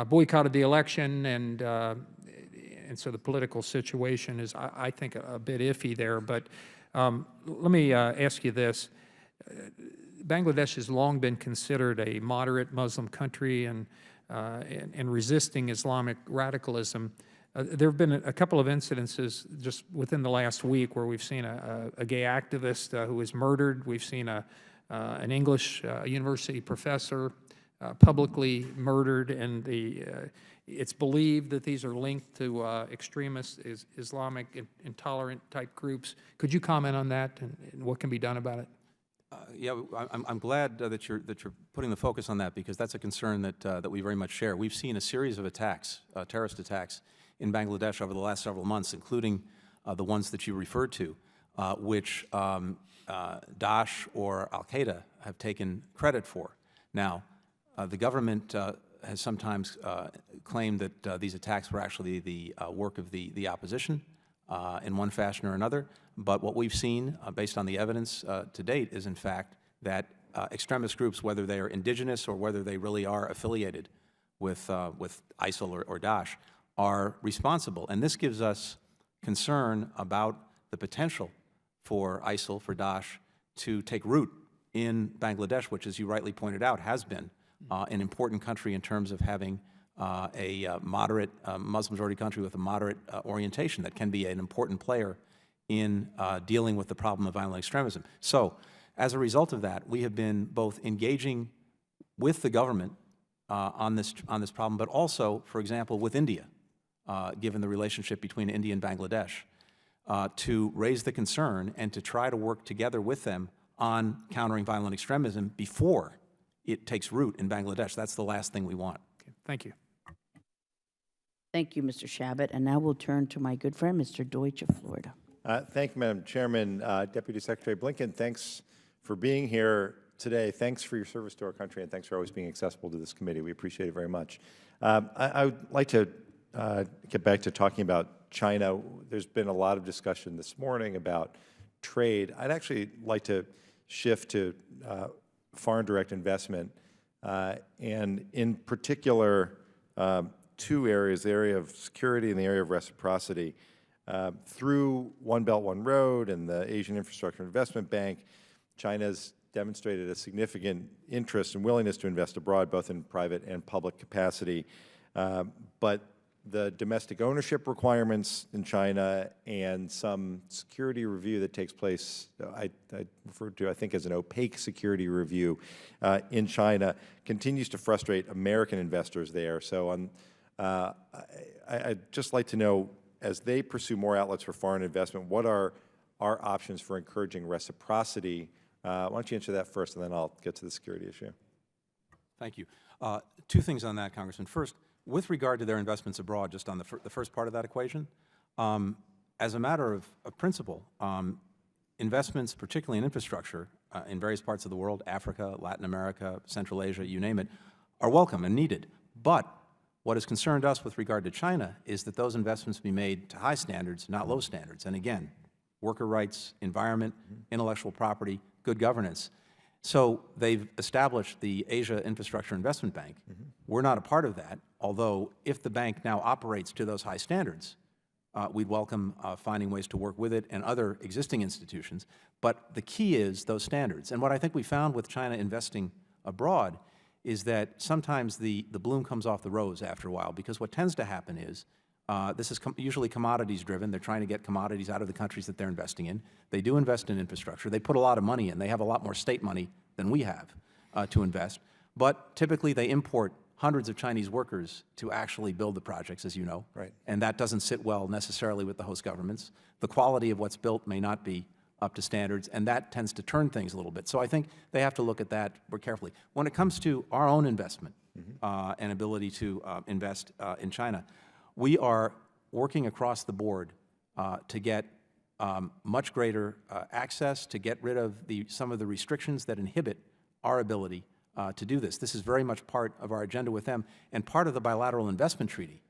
boycotted the election, and so the political situation is, I think, a bit iffy there. But let me ask you this. Bangladesh has long been considered a moderate Muslim country and resisting Islamic radicalism. There have been a couple of incidences just within the last week where we've seen a gay activist who was murdered. We've seen an English university professor publicly murdered, and it's believed that these are linked to extremist Islamic intolerant type groups. Could you comment on that and what can be done about it? Yeah, I'm glad that you're putting the focus on that, because that's a concern that we very much share. We've seen a series of attacks, terrorist attacks, in Bangladesh over the last several months, including the ones that you referred to, which Daesh or Al-Qaeda have taken credit for. Now, the government has sometimes claimed that these attacks were actually the work of the opposition in one fashion or another. But what we've seen, based on the evidence to date, is in fact that extremist groups, whether they are indigenous or whether they really are affiliated with ISIL or Daesh, are responsible. And this gives us concern about the potential for ISIL, for Daesh, to take root in Bangladesh, which, as you rightly pointed out, has been an important country in terms of having a moderate Muslim-majority country with a moderate orientation that can be an important player in dealing with the problem of violent extremism. So, as a result of that, we have been both engaging with the government on this problem, but also, for example, with India, given the relationship between India and Bangladesh, to raise the concern and to try to work together with them on countering violent extremism before it takes root in Bangladesh. That's the last thing we want. Okay, thank you. Thank you, Mr. Shabbat. And now we'll turn to my good friend, Mr. Deutsch of Florida. Thank you, Madam Chairman. Deputy Secretary Blinken, thanks for being here today. Thanks for your service to our country, and thanks for always being accessible to this committee. We appreciate it very much. I would like to get back to talking about China. There's been a lot of discussion this morning about trade. I'd actually like to shift to foreign direct investment, and in particular, two areas, the area of security and the area of reciprocity. Through One Belt, One Road and the Asian Infrastructure Investment Bank, China's demonstrated a significant interest and willingness to invest abroad, both in private and public capacity. But the domestic ownership requirements in China and some security review that takes place, I refer to, I think, as an opaque security review in China, continues to frustrate American investors there. So I'd just like to know, as they pursue more outlets for foreign investment, what are our options for encouraging reciprocity? Why don't you answer that first, and then I'll get to the security issue. Thank you. Two things on that, Congressman. First, with regard to their investments abroad, just on the first part of that equation, as a matter of principle, investments, particularly in infrastructure, in various parts of the world, Africa, Latin America, Central Asia, you name it, are welcome and needed. But what has concerned us with regard to China is that those investments be made to high standards, not low standards. And again, worker rights, environment, intellectual property, good governance. So they've established the Asia Infrastructure Investment Bank. We're not a part of that, although if the bank now operates to those high standards, we'd welcome finding ways to work with it and other existing institutions. But the key is those standards. And what I think we found with China investing abroad is that sometimes the bloom comes off the rose after a while, because what tends to happen is, this is usually commodities driven. They're trying to get commodities out of the countries that they're investing in. They do invest in infrastructure. They put a lot of money in. They have a lot more state money than we have to invest. But typically they import hundreds of Chinese workers to actually build the projects, as you know. Right. And that doesn't sit well necessarily with the host governments. The quality of what's built may not be up to standards, and that tends to turn things a little bit. So I think they have to look at that more carefully. When it comes to our own investment and ability to invest in China, we are working across the board to get much greater access, to get rid of some of the restrictions that inhibit our ability to do this. This is very much part of our agenda with them, and part of the bilateral investment treaty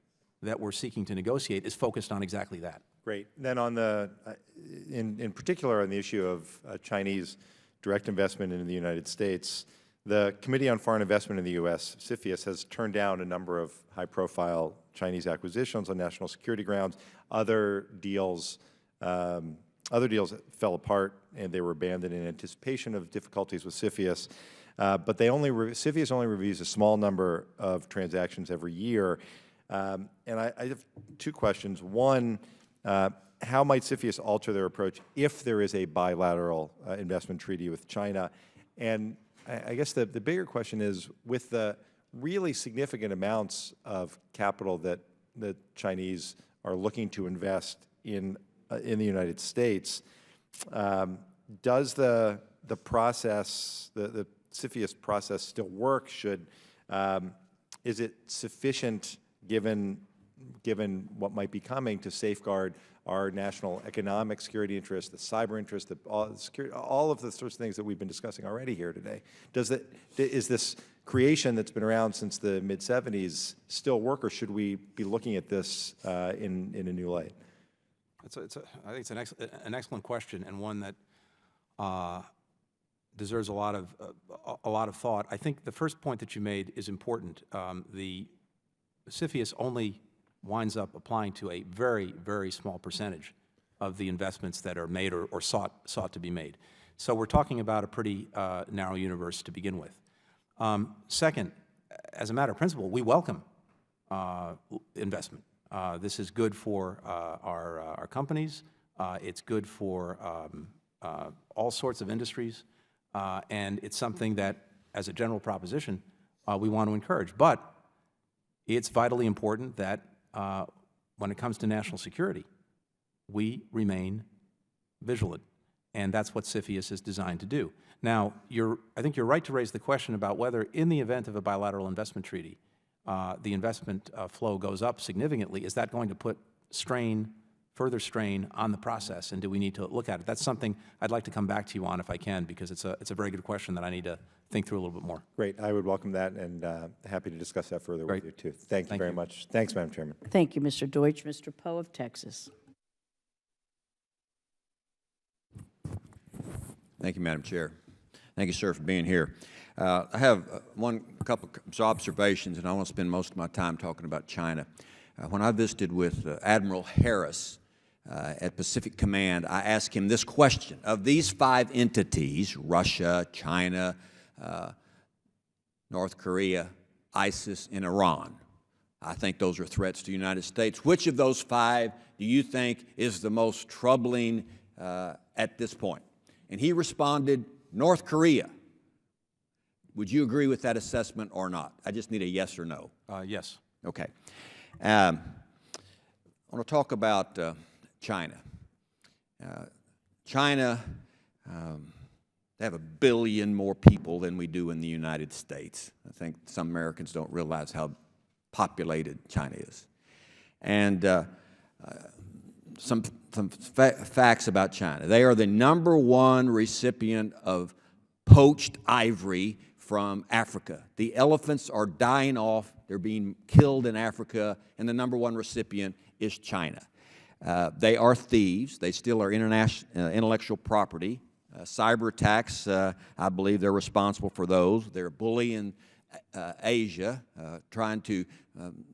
that we're seeking to negotiate is focused on exactly that. Great. Then on the, in particular on the issue of Chinese direct investment in the United States, the Committee on Foreign Investment in the U.S., CFIUS, has turned down a number of high-profile Chinese acquisitions on national security grounds. Other deals fell apart and they were abandoned in anticipation of difficulties with CFIUS. But CFIUS only reviews a small number of transactions every year. And I have two questions. One, how might CFIUS alter their approach if there is a bilateral investment treaty with China? And I guess the bigger question is, with the really significant amounts of capital that the Chinese are looking to invest in the United States, does the process, the CFIUS process, still work? Is it sufficient, given what might be coming, to safeguard our national economic security interests, the cyber interests, all of the sorts of things that we've been discussing already here today? Is this creation that's been around since the mid-'70s still work, or should we be looking at this in a new light? I think it's an excellent question, and one that deserves a lot of thought. I think the first point that you made is important. The CFIUS only winds up applying to a very, very small percentage of the investments that are made or sought to be made. So we're talking about a pretty narrow universe to begin with. Second, as a matter of principle, we welcome investment. This is good for our companies. It's good for all sorts of industries. And it's something that, as a general proposition, we want to encourage. But it's vitally important that when it comes to national security, we remain vigilant, and that's what CFIUS is designed to do. Now, I think you're right to raise the question about whether, in the event of a bilateral investment treaty, the investment flow goes up significantly. Is that going to put further strain on the process, and do we need to look at it? That's something I'd like to come back to you on if I can, because it's a very good question that I need to think through a little bit more. Great. I would welcome that, and happy to discuss that further with you, too. Thank you very much. Thanks, Madam Chairman. Thank you, Mr. Deutsch. Mr. Poe of Texas. Thank you, Madam Chair. Thank you, sir, for being here. I have a couple of observations, and I want to spend most of my time talking about China. When I visited with Admiral Harris at Pacific Command, I asked him this question. Of these 5 entities, Russia, China, North Korea, ISIS, and Iran, I think those are threats to the United States. Which of those 5 do you think is the most troubling at this point? And he responded, North Korea. Would you agree with that assessment or not? I just need a yes or no. Yes. Okay. I want to talk about China. China, they have 1 billion more people than we do in the United States. I think some Americans don't realize how populated China is. And some facts about China. They are the #1 recipient of poached ivory from Africa. The elephants are dying off. They're being killed in Africa, and the #1 recipient is China. They are thieves. They steal our intellectual property. Cyber attacks, I believe they're responsible for those. They're bullying Asia, trying to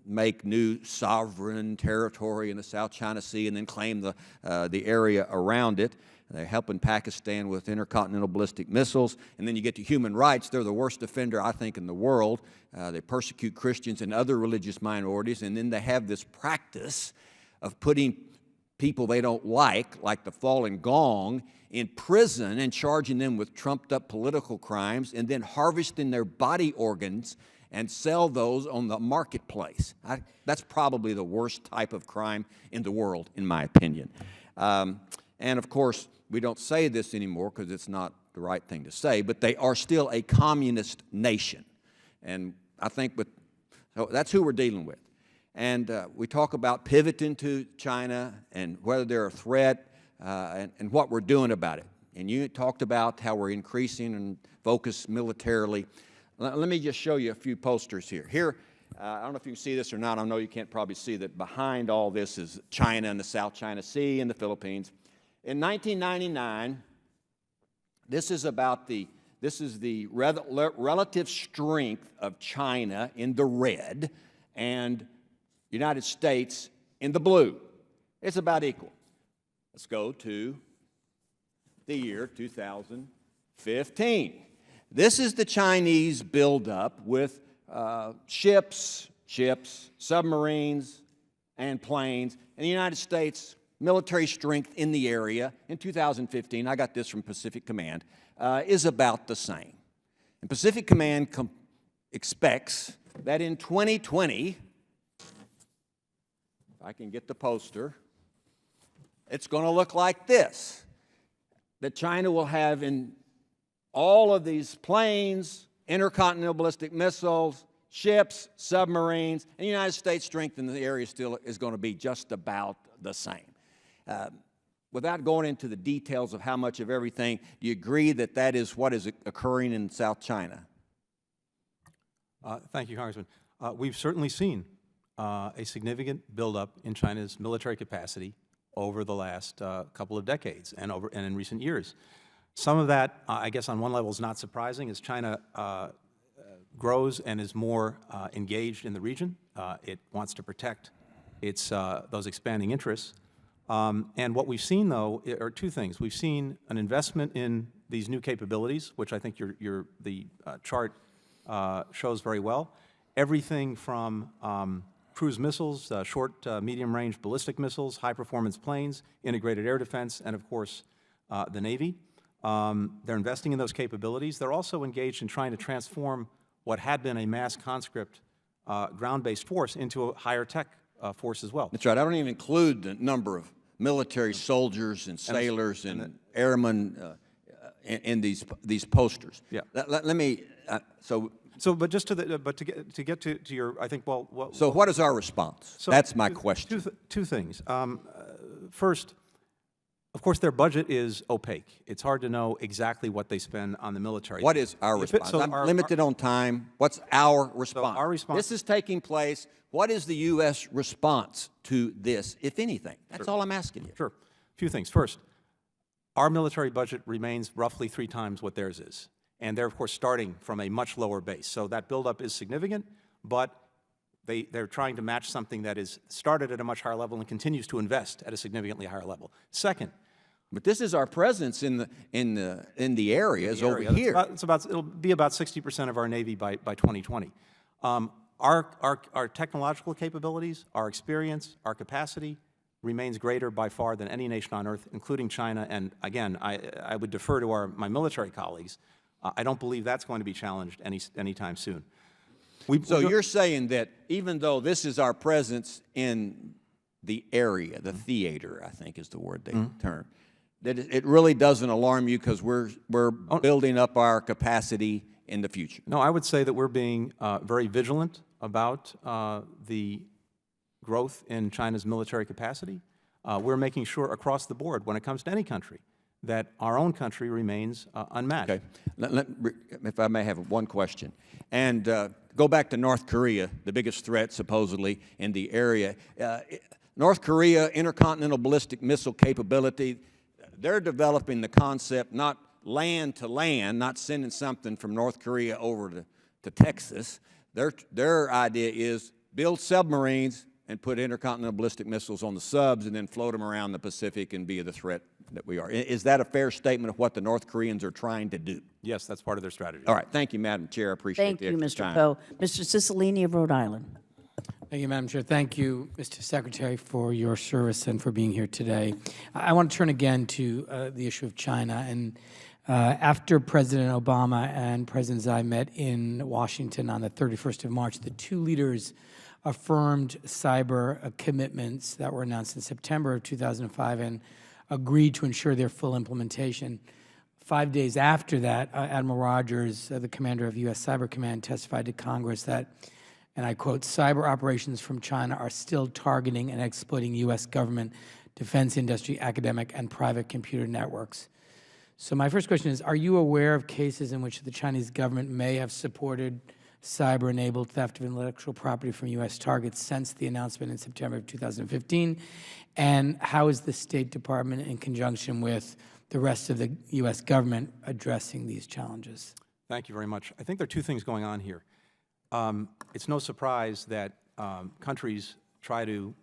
make new sovereign territory in the South China Sea and then claim the area around it. They're helping Pakistan with intercontinental ballistic missiles. And then you get to human rights. They're the worst offender, I think, in the world. They persecute Christians and other religious minorities. And then they have this practice of putting people they don't like the Falun Gong, in prison and charging them with trumped-up political crimes and then harvesting their body organs and sell those on the marketplace. That's probably the worst type of crime in the world, in my opinion. And, of course, we don't say this anymore because it's not the right thing to say, but they are still a communist nation. And I think so that's who we're dealing with. And we talk about pivoting to China and whether they're a threat and what we're doing about it. And you talked about how we're increasing and focus militarily. Let me just show you a few posters here. Here, I don't know if you can see this or not. I know you can't probably see that behind all this is China and the South China Sea and the Philippines. In 1999, this is the relative strength of China in the red and United States in the blue. It's about equal. Let's go to the year 2015. This is the Chinese buildup with ships, submarines, and planes, and the United States military strength in the area in 2015, I got this from Pacific Command, is about the same. And Pacific Command expects that in 2020, if I can get the poster, it's going to look like this, that China will have in all of these planes, intercontinental ballistic missiles, ships, submarines, and the United States strength in the area still is going to be just about the same. Without going into the details of how much of everything, do you agree that that is what is occurring in South China? Thank you, Congressman. We've certainly seen a significant buildup in China's military capacity over the last couple of decades and in recent years. Some of that, I guess on one level, is not surprising as China grows and is more engaged in the region. It wants to protect those expanding interests. And what we've seen, though, are two things. We've seen an investment in these new capabilities, which I think the chart shows very well. Everything from cruise missiles, short, medium-range ballistic missiles, high-performance planes, integrated air defense, and, of course, the Navy. They're investing in those capabilities. They're also engaged in trying to transform what had been a mass conscript ground-based force into a higher tech force as well. That's right. I don't even include the number of military soldiers and sailors and airmen in these posters. Yeah. Let me, But just to get to your, I think, so what is our response? So That's my question. Two things. First, of course, their budget is opaque. It's hard to know exactly what they spend on the military. What is our response? I'm limited on time. What's our response? our response- This is taking place. What is the U.S. response to this, if anything? That's all I'm asking you. Sure. A few things. First, our military budget remains roughly 3 times what theirs is. And they're, of course, starting from a much lower base. So that buildup is significant, but they're trying to match something that is started at a much higher level and continues to invest at a significantly higher level. Second, but this is our presence in the areas over here. It'll be about 60% of our Navy by 2020. Our technological capabilities, our experience, our capacity remains greater by far than any nation on earth, including China. And again, I would defer to my military colleagues. I don't believe that's going to be challenged anytime soon. So you're saying that even though this is our presence in the area, the theater, I think is the word they term, that it really doesn't alarm you because we're building up our capacity in the future? No, I would say that we're being very vigilant about the growth in China's military capacity. We're making sure across the board, when it comes to any country, that our own country remains unmatched. Okay. If I may have one question. And go back to North Korea, the biggest threat supposedly in the area. North Korea, intercontinental ballistic missile capability, they're developing the concept not land to land, not sending something from North Korea over to Texas. Their idea is build submarines and put intercontinental ballistic missiles on the subs and then float them around the Pacific and be the threat that we are. Is that a fair statement of what the North Koreans are trying to do? Yes, that's part of their strategy. All right. Thank you, Madam Chair. I appreciate the Thank you, extra Mr. time. Poe. Mr. Cicilline of Rhode Island. Thank you, Madam Chair. Thank you, Mr. Secretary, for your service and for being here today. I want to turn again to the issue of China. And after President Obama and President Tsai met in Washington on the 31st of March, the two leaders affirmed cyber commitments that were announced in September of 2005 and agreed to ensure their full implementation. 5 days after that, Admiral Rogers, the commander of U.S. Cyber Command, testified to Congress that, and I quote, cyber operations from China are still targeting and exploiting U.S. government, defense industry, academic, and private computer networks. So my first question is, are you aware of cases in which the Chinese government may have supported cyber-enabled theft of intellectual property from U.S. targets since the announcement in September of 2015? And how is the State Department, in conjunction with the rest of the U.S. government, addressing these challenges? Thank you very much. I think there are two things going on here. It's no surprise that countries try to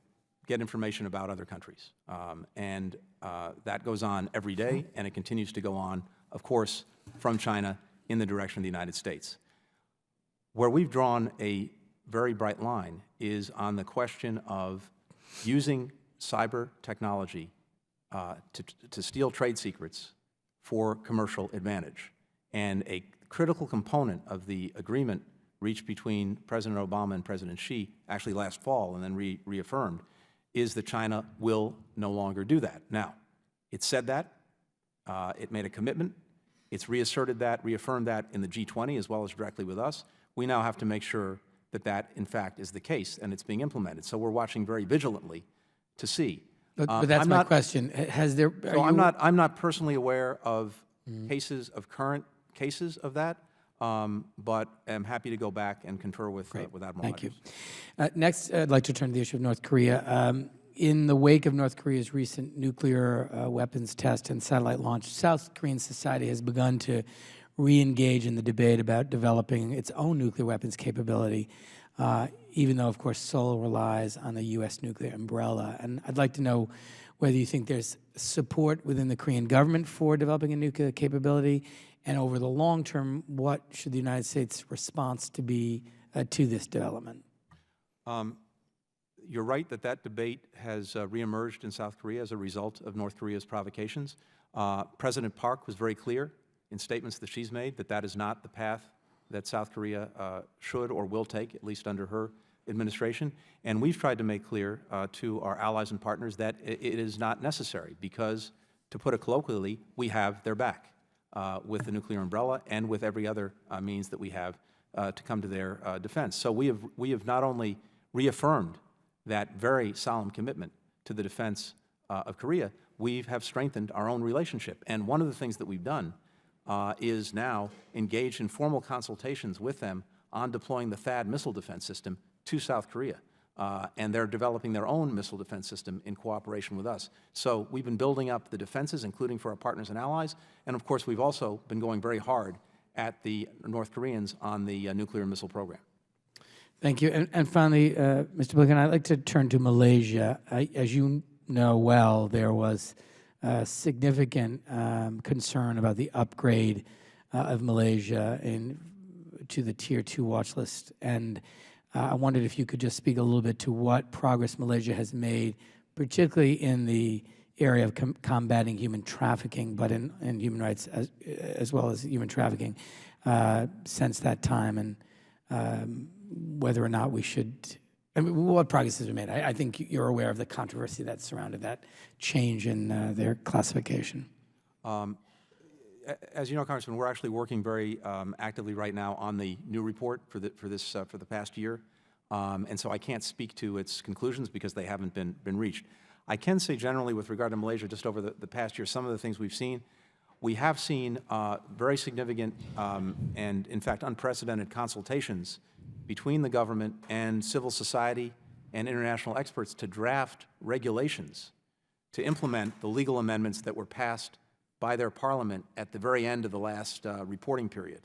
get information about other countries. That goes on every day, and it continues to go on, of course, from China in the direction of the United States. Where we've drawn a very bright line is on the question of using cyber technology to steal trade secrets for commercial advantage. And a critical component of the agreement reached between President Obama and President Xi, actually last fall and then reaffirmed, is that China will no longer do that. Now, it said that, it made a commitment, it's reasserted that, reaffirmed that in the G20 as well as directly with us. We now have to make sure that that, in fact, is the case and it's being implemented. So we're watching very vigilantly to see. But that's my question. Has there? So I'm not personally aware of current cases of that, but am happy to go back and confer with Admiral Thank you. Rogers. Next, I'd like to turn to the issue of North Korea. In the wake of North Korea's recent nuclear weapons test and satellite launch, South Korean society has begun to re-engage in the debate about developing its own nuclear weapons capability, even though, of course, Seoul relies on the U.S. nuclear umbrella. And I'd like to know whether you think there's support within the Korean government for developing a nuclear capability, and over the long term, what should the United States' response to be to this development? You're right that that debate has reemerged in South Korea as a result of North Korea's provocations. President Park was very clear in statements that she's made that that is not the path that South Korea should or will take, at least under her administration. And we've tried to make clear to our allies and partners that it is not necessary because, to put it colloquially, we have their back with the nuclear umbrella and with every other means that we have to come to their defense. So we have not only reaffirmed that very solemn commitment to the defense of Korea, we have strengthened our own relationship. And one of the things that we've done is now engaged in formal consultations with them on deploying the THAAD missile defense system to South Korea. And they're developing their own missile defense system in cooperation with us. So we've been building up the defenses, including for our partners and allies. And of course, we've also been going very hard at the North Koreans on the nuclear missile program. Thank you. And finally, Mr. Blinken, I'd like to turn to Malaysia. As you know well, there was significant concern about the upgrade of Malaysia to the Tier 2 watch list. And I wondered if you could just speak a little bit to what progress Malaysia has made, particularly in the area of combating human trafficking, but in human rights as well as human trafficking since that time, and whether or not we should, I mean, what progress has been made? I think you're aware of the controversy that surrounded that change in their classification. As you know, Congressman, we're actually working very actively right now on the new report for the past year, and so I can't speak to its conclusions because they haven't been reached. I can say generally with regard to Malaysia, just over the past year, some of the things we've seen. We have seen very significant and, in fact, unprecedented consultations between the government and civil society and international experts to draft regulations to implement the legal amendments that were passed by their parliament at the very end of the last reporting period.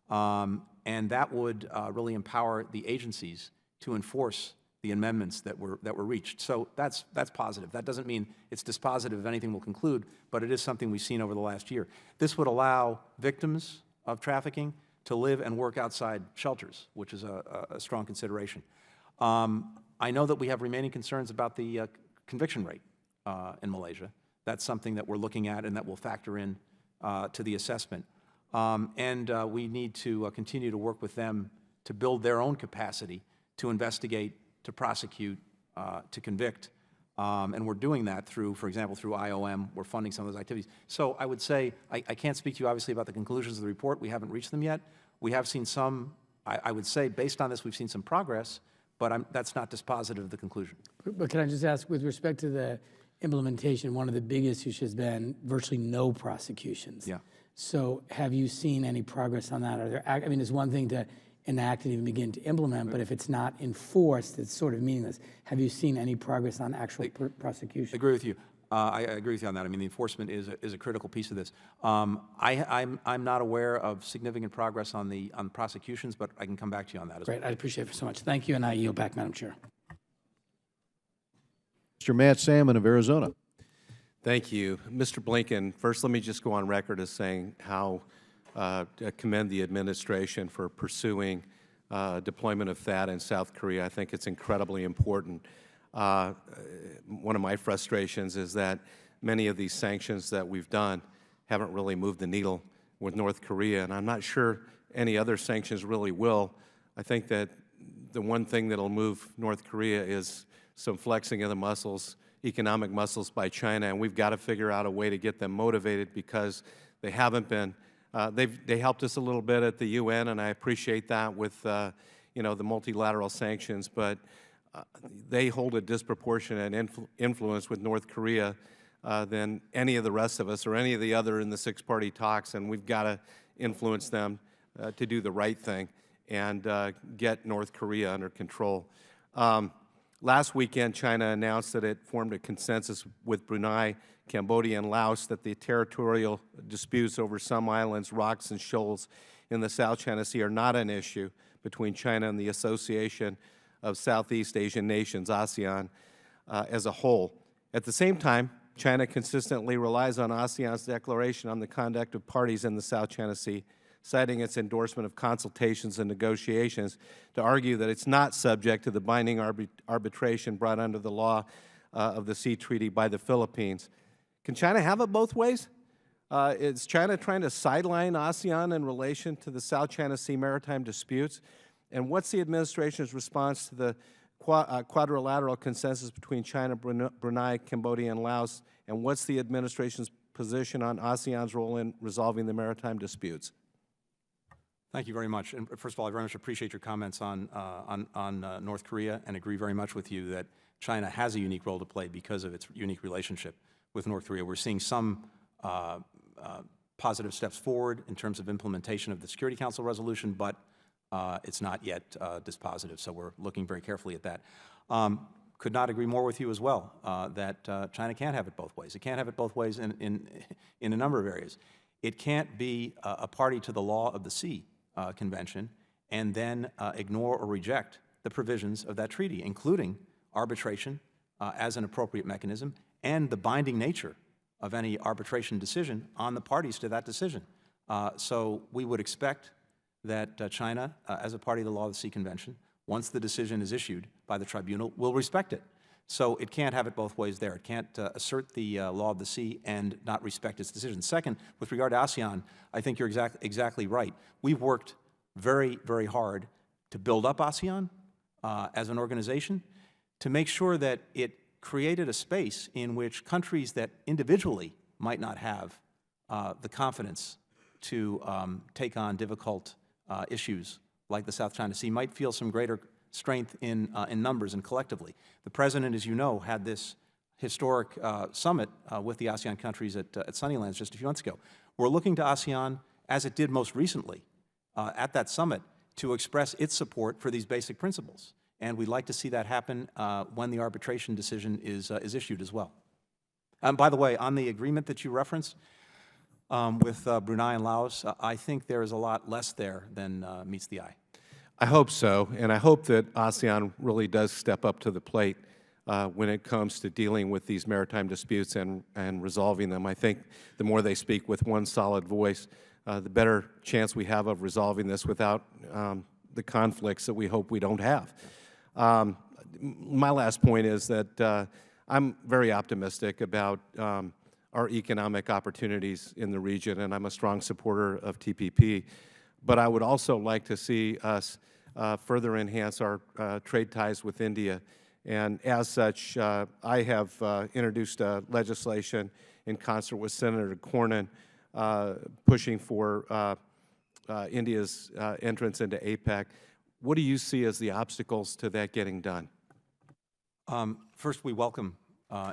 And that would really empower the agencies to enforce the amendments that were reached. So that's positive. That doesn't mean it's dispositive of anything we'll conclude, but it is something we've seen over the last year. This would allow victims of trafficking to live and work outside shelters, which is a strong consideration. I know that we have remaining concerns about the conviction rate in Malaysia. That's something that we're looking at and that will factor in to the assessment. And we need to continue to work with them to build their own capacity to investigate, to prosecute, to convict. And we're doing that through, for example, through IOM. We're funding some of those activities. So I would say, I can't speak to you obviously about the conclusions of the report. We haven't reached them yet. We have seen some, I would say, based on this, we've seen some progress, but that's not dispositive of the conclusion. But can I just ask, with respect to the implementation, one of the big issues has been virtually no prosecutions. Yeah. So have you seen any progress on that? Are there, I mean, it's one thing to enact and even begin to implement, but if it's not enforced, it's sort of meaningless. Have you seen any progress on actual prosecution? I agree with you. I agree with you on that. I mean, the enforcement is a critical piece of this. I'm not aware of significant progress on the prosecutions, but I can come back to you on that as well. Great. I appreciate it so much. Thank you, and I yield back, Madam Chair. Mr. Matt Salmon of Arizona. Thank you. Mr. Blinken, first let me just go on record as saying how I commend the administration for pursuing deployment of THAAD in South Korea. I think it's incredibly important. One of my frustrations is that many of these sanctions that we've done haven't really moved the needle with North Korea, and I'm not sure any other sanctions really will. I think that the one thing that'll move North Korea is some flexing of the muscles, economic muscles by China, and we've got to figure out a way to get them motivated because they haven't been. They helped us a little bit at the UN, and I appreciate that with you know, the multilateral sanctions, but they hold a disproportionate influence with North Korea than any of the rest of us or any of the other in the six-party talks, and we've got to influence them to do the right thing and get North Korea under control. Last weekend, China announced that it formed a consensus with Brunei, Cambodia, and Laos that the territorial disputes over some islands, rocks, and shoals in the South China Sea are not an issue between China and the Association of Southeast Asian Nations, ASEAN, as a whole. At the same time, China consistently relies on ASEAN's declaration on the conduct of parties in the South China Sea, citing its endorsement of consultations and negotiations to argue that it's not subject to the binding arbitration brought under the law of the Sea Treaty by the Philippines. Can China have it both ways? Is China trying to sideline ASEAN in relation to the South China Sea maritime disputes? And what's the administration's response to the quadrilateral consensus between China, Brunei, Cambodia, and Laos? And what's the administration's position on ASEAN's role in resolving the maritime disputes? Thank you very much. And first of all, I very much appreciate your comments on North Korea, and agree very much with you that China has a unique role to play because of its unique relationship with North Korea. We're seeing some positive steps forward in terms of implementation of the Security Council resolution, but it's not yet dispositive, so we're looking very carefully at that. Could not agree more with you as well, that China can't have it both ways. It can't have it both ways in a number of areas. It can't be a party to the Law of the Sea Convention and then ignore or reject the provisions of that treaty, including arbitration as an appropriate mechanism and the binding nature of any arbitration decision on the parties to that decision. So we would expect that China, as a party to the Law of the Sea Convention, once the decision is issued by the tribunal, will respect it. So it can't have it both ways there. It can't assert the law of the sea and not respect its decision. Second, with regard to ASEAN, I think you're exactly right. We've worked very, very hard to build up ASEAN as an organization, to make sure that it created a space in which countries that individually might not have the confidence to take on difficult issues like the South China Sea might feel some greater strength in numbers and collectively. The President, as you know, had this historic summit with the ASEAN countries at Sunnylands just a few months ago. We're looking to ASEAN, as it did most recently at that summit, to express its support for these basic principles. And we'd like to see that happen when the arbitration decision is issued as well. By the way, on the agreement that you referenced with Brunei and Laos, I think there is a lot less there than meets the eye. I hope so, and I hope that ASEAN really does step up to the plate when it comes to dealing with these maritime disputes and resolving them. I think the more they speak with one solid voice, the better chance we have of resolving this without the conflicts that we hope we don't have. My last point is that I'm very optimistic about our economic opportunities in the region, and I'm a strong supporter of TPP. But I would also like to see us further enhance our trade ties with India. And as such, I have introduced legislation in concert with Senator Cornyn pushing for India's entrance into APEC. What do you see as the obstacles to that getting done? First, we welcome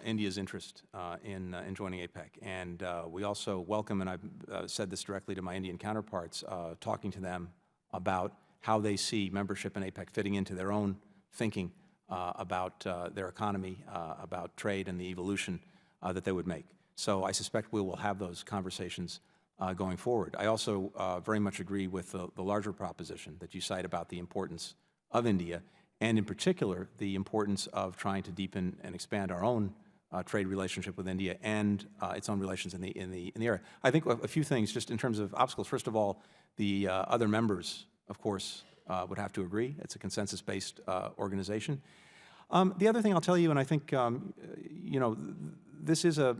India's interest in joining APEC. And we also welcome, and I've said this directly to my Indian counterparts, talking to them about how they see membership in APEC fitting into their own thinking about their economy, about trade, and the evolution that they would make. So I suspect we will have those conversations going forward. I also very much agree with the larger proposition that you cite about the importance of India, and in particular, the importance of trying to deepen and expand our own trade relationship with India and its own relations in the area. I think a few things just in terms of obstacles. First of all, the other members, of course, would have to agree. It's a consensus-based organization. The other thing I'll tell you, and I think you know, this is a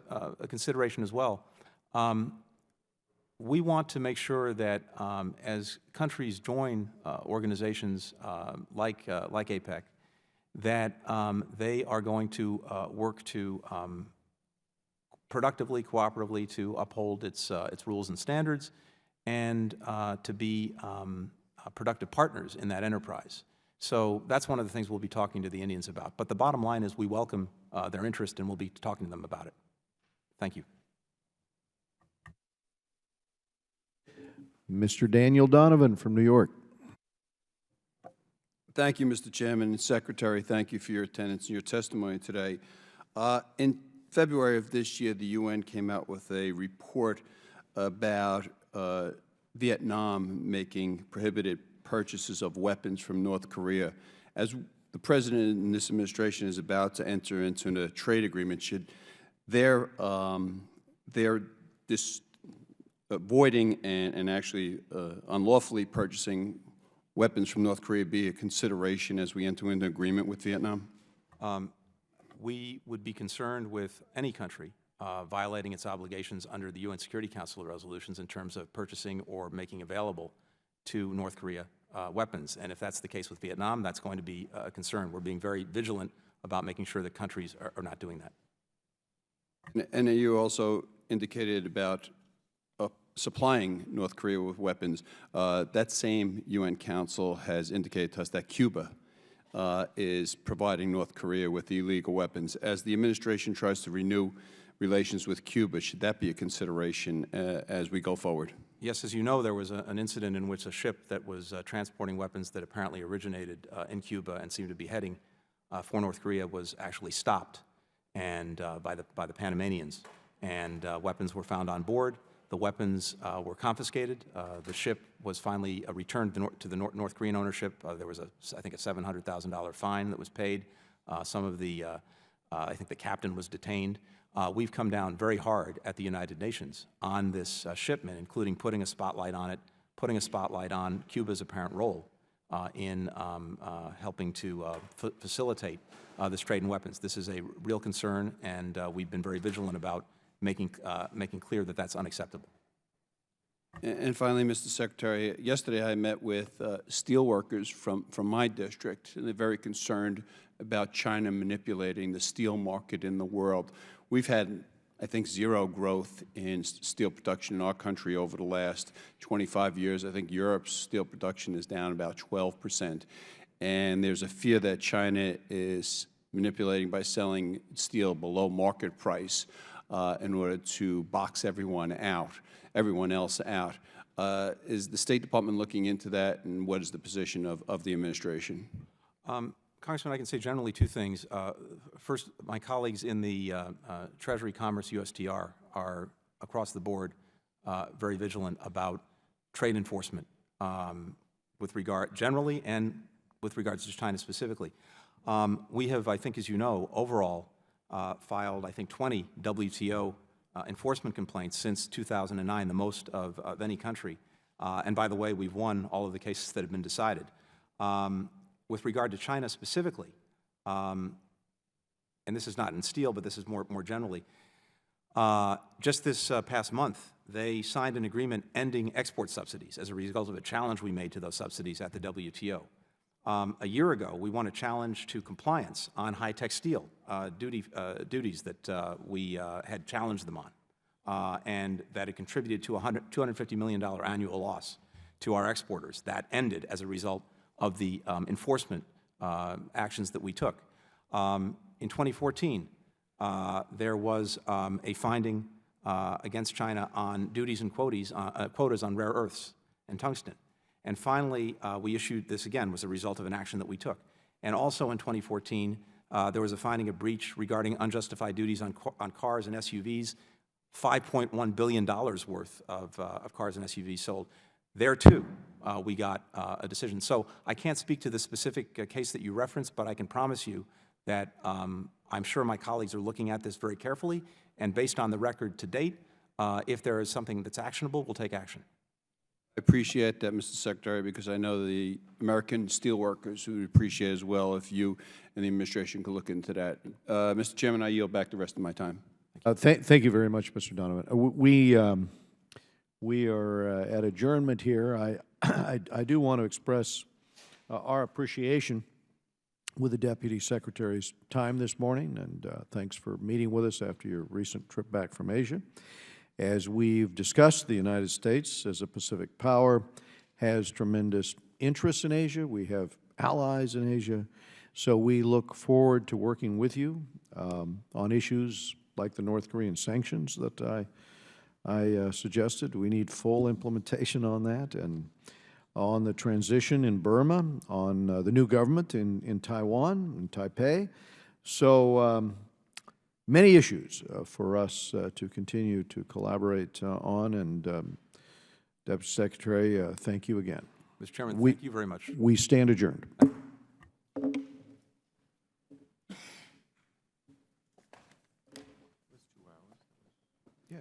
consideration as well. We want to make sure that as countries join organizations like APEC, that they are going to work to productively, cooperatively to uphold its rules and standards, and to be productive partners in that enterprise. So that's one of the things we'll be talking to the Indians about. But the bottom line is we welcome their interest, and we'll be talking to them about it. Thank you. Mr. Daniel Donovan from New York. Thank you, Mr. Chairman and Secretary. Thank you for your attendance and your testimony today. In February of this year, the UN came out with a report about Vietnam making prohibited purchases of weapons from North Korea. As the President and this administration is about to enter into a trade agreement, should their avoiding and actually unlawfully purchasing weapons from North Korea be a consideration as we enter into agreement with Vietnam? We would be concerned with any country violating its obligations under the UN Security Council resolutions in terms of purchasing or making available to North Korea weapons. And if that's the case with Vietnam, that's going to be a concern. We're being very vigilant about making sure that countries are not doing that. And you also indicated about supplying North Korea with weapons. That same UN Council has indicated to us that Cuba is providing North Korea with illegal weapons. As the administration tries to renew relations with Cuba, should that be a consideration as we go forward? Yes, as you know, there was an incident in which a ship that was transporting weapons that apparently originated in Cuba and seemed to be heading for North Korea was actually stopped and by the Panamanians, and weapons were found on board. The weapons were confiscated. The ship was finally returned to the North Korean ownership. There was, I think, a $700,000 fine that was paid. Some of the, I think the captain was detained. We've come down very hard at the United Nations on this shipment, including putting a spotlight on it, putting a spotlight on Cuba's apparent role in helping to facilitate this trade in weapons. This is a real concern, and we've been very vigilant about making clear that that's unacceptable. And finally, Mr. Secretary, yesterday I met with steelworkers from my district, and they're very concerned about China manipulating the steel market in the world. We've had, I think, zero growth in steel production in our country over the last 25 years. I think Europe's steel production is down about 12%. And there's a fear that China is manipulating by selling steel below market price in order to box everyone else out. Is the State Department looking into that, and what is the position of the administration? Congressman, I can say generally two things. First, my colleagues in the Treasury, Commerce, USTR are across the board very vigilant about trade enforcement with regard generally and with regards to China specifically. We have, I think, as you know, overall filed, I think, 20 WTO enforcement complaints since 2009, the most of any country. And by the way, we've won all of the cases that have been decided. With regard to China specifically, and this is not in steel, but this is more generally, just this past month, they signed an agreement ending export subsidies as a result of a challenge we made to those subsidies at the WTO. A year ago, we won a challenge to compliance on high-tech steel duties that we had challenged them on, and that it contributed to a $250 million annual loss to our exporters. That ended as a result of the enforcement actions that we took. In 2014, there was a finding against China on duties and quotas on rare earths and tungsten. And finally, we issued this again was a result of an action that we took. And also in 2014, there was a finding of breach regarding unjustified duties on cars and SUVs, $5.1 billion worth of cars and SUVs sold. There, too, we got a decision. So I can't speak to the specific case that you referenced, but I can promise you that I'm sure my colleagues are looking at this very carefully, and based on the record to date, if there is something that's actionable, we'll take action. I appreciate that, Mr. Secretary, because I know the American steelworkers would appreciate as well if you and the administration could look into that. Mr. Chairman, I yield back the rest of my time. Thank you very much, Mr. Donovan. We are at adjournment here. I do want to express our appreciation with the Deputy Secretary's time this morning, and thanks for meeting with us after your recent trip back from Asia. As we've discussed, the United States, as a Pacific power, has tremendous interests in Asia. We have allies in Asia. So we look forward to working with you on issues like the North Korean sanctions that I suggested. We need full implementation on that, and on the transition in Burma, on the new government in Taiwan, in Taipei. So many issues for us to continue to collaborate on, and Deputy Secretary, thank you again. Mr. Chairman, thank you very much. We stand adjourned. Yeah.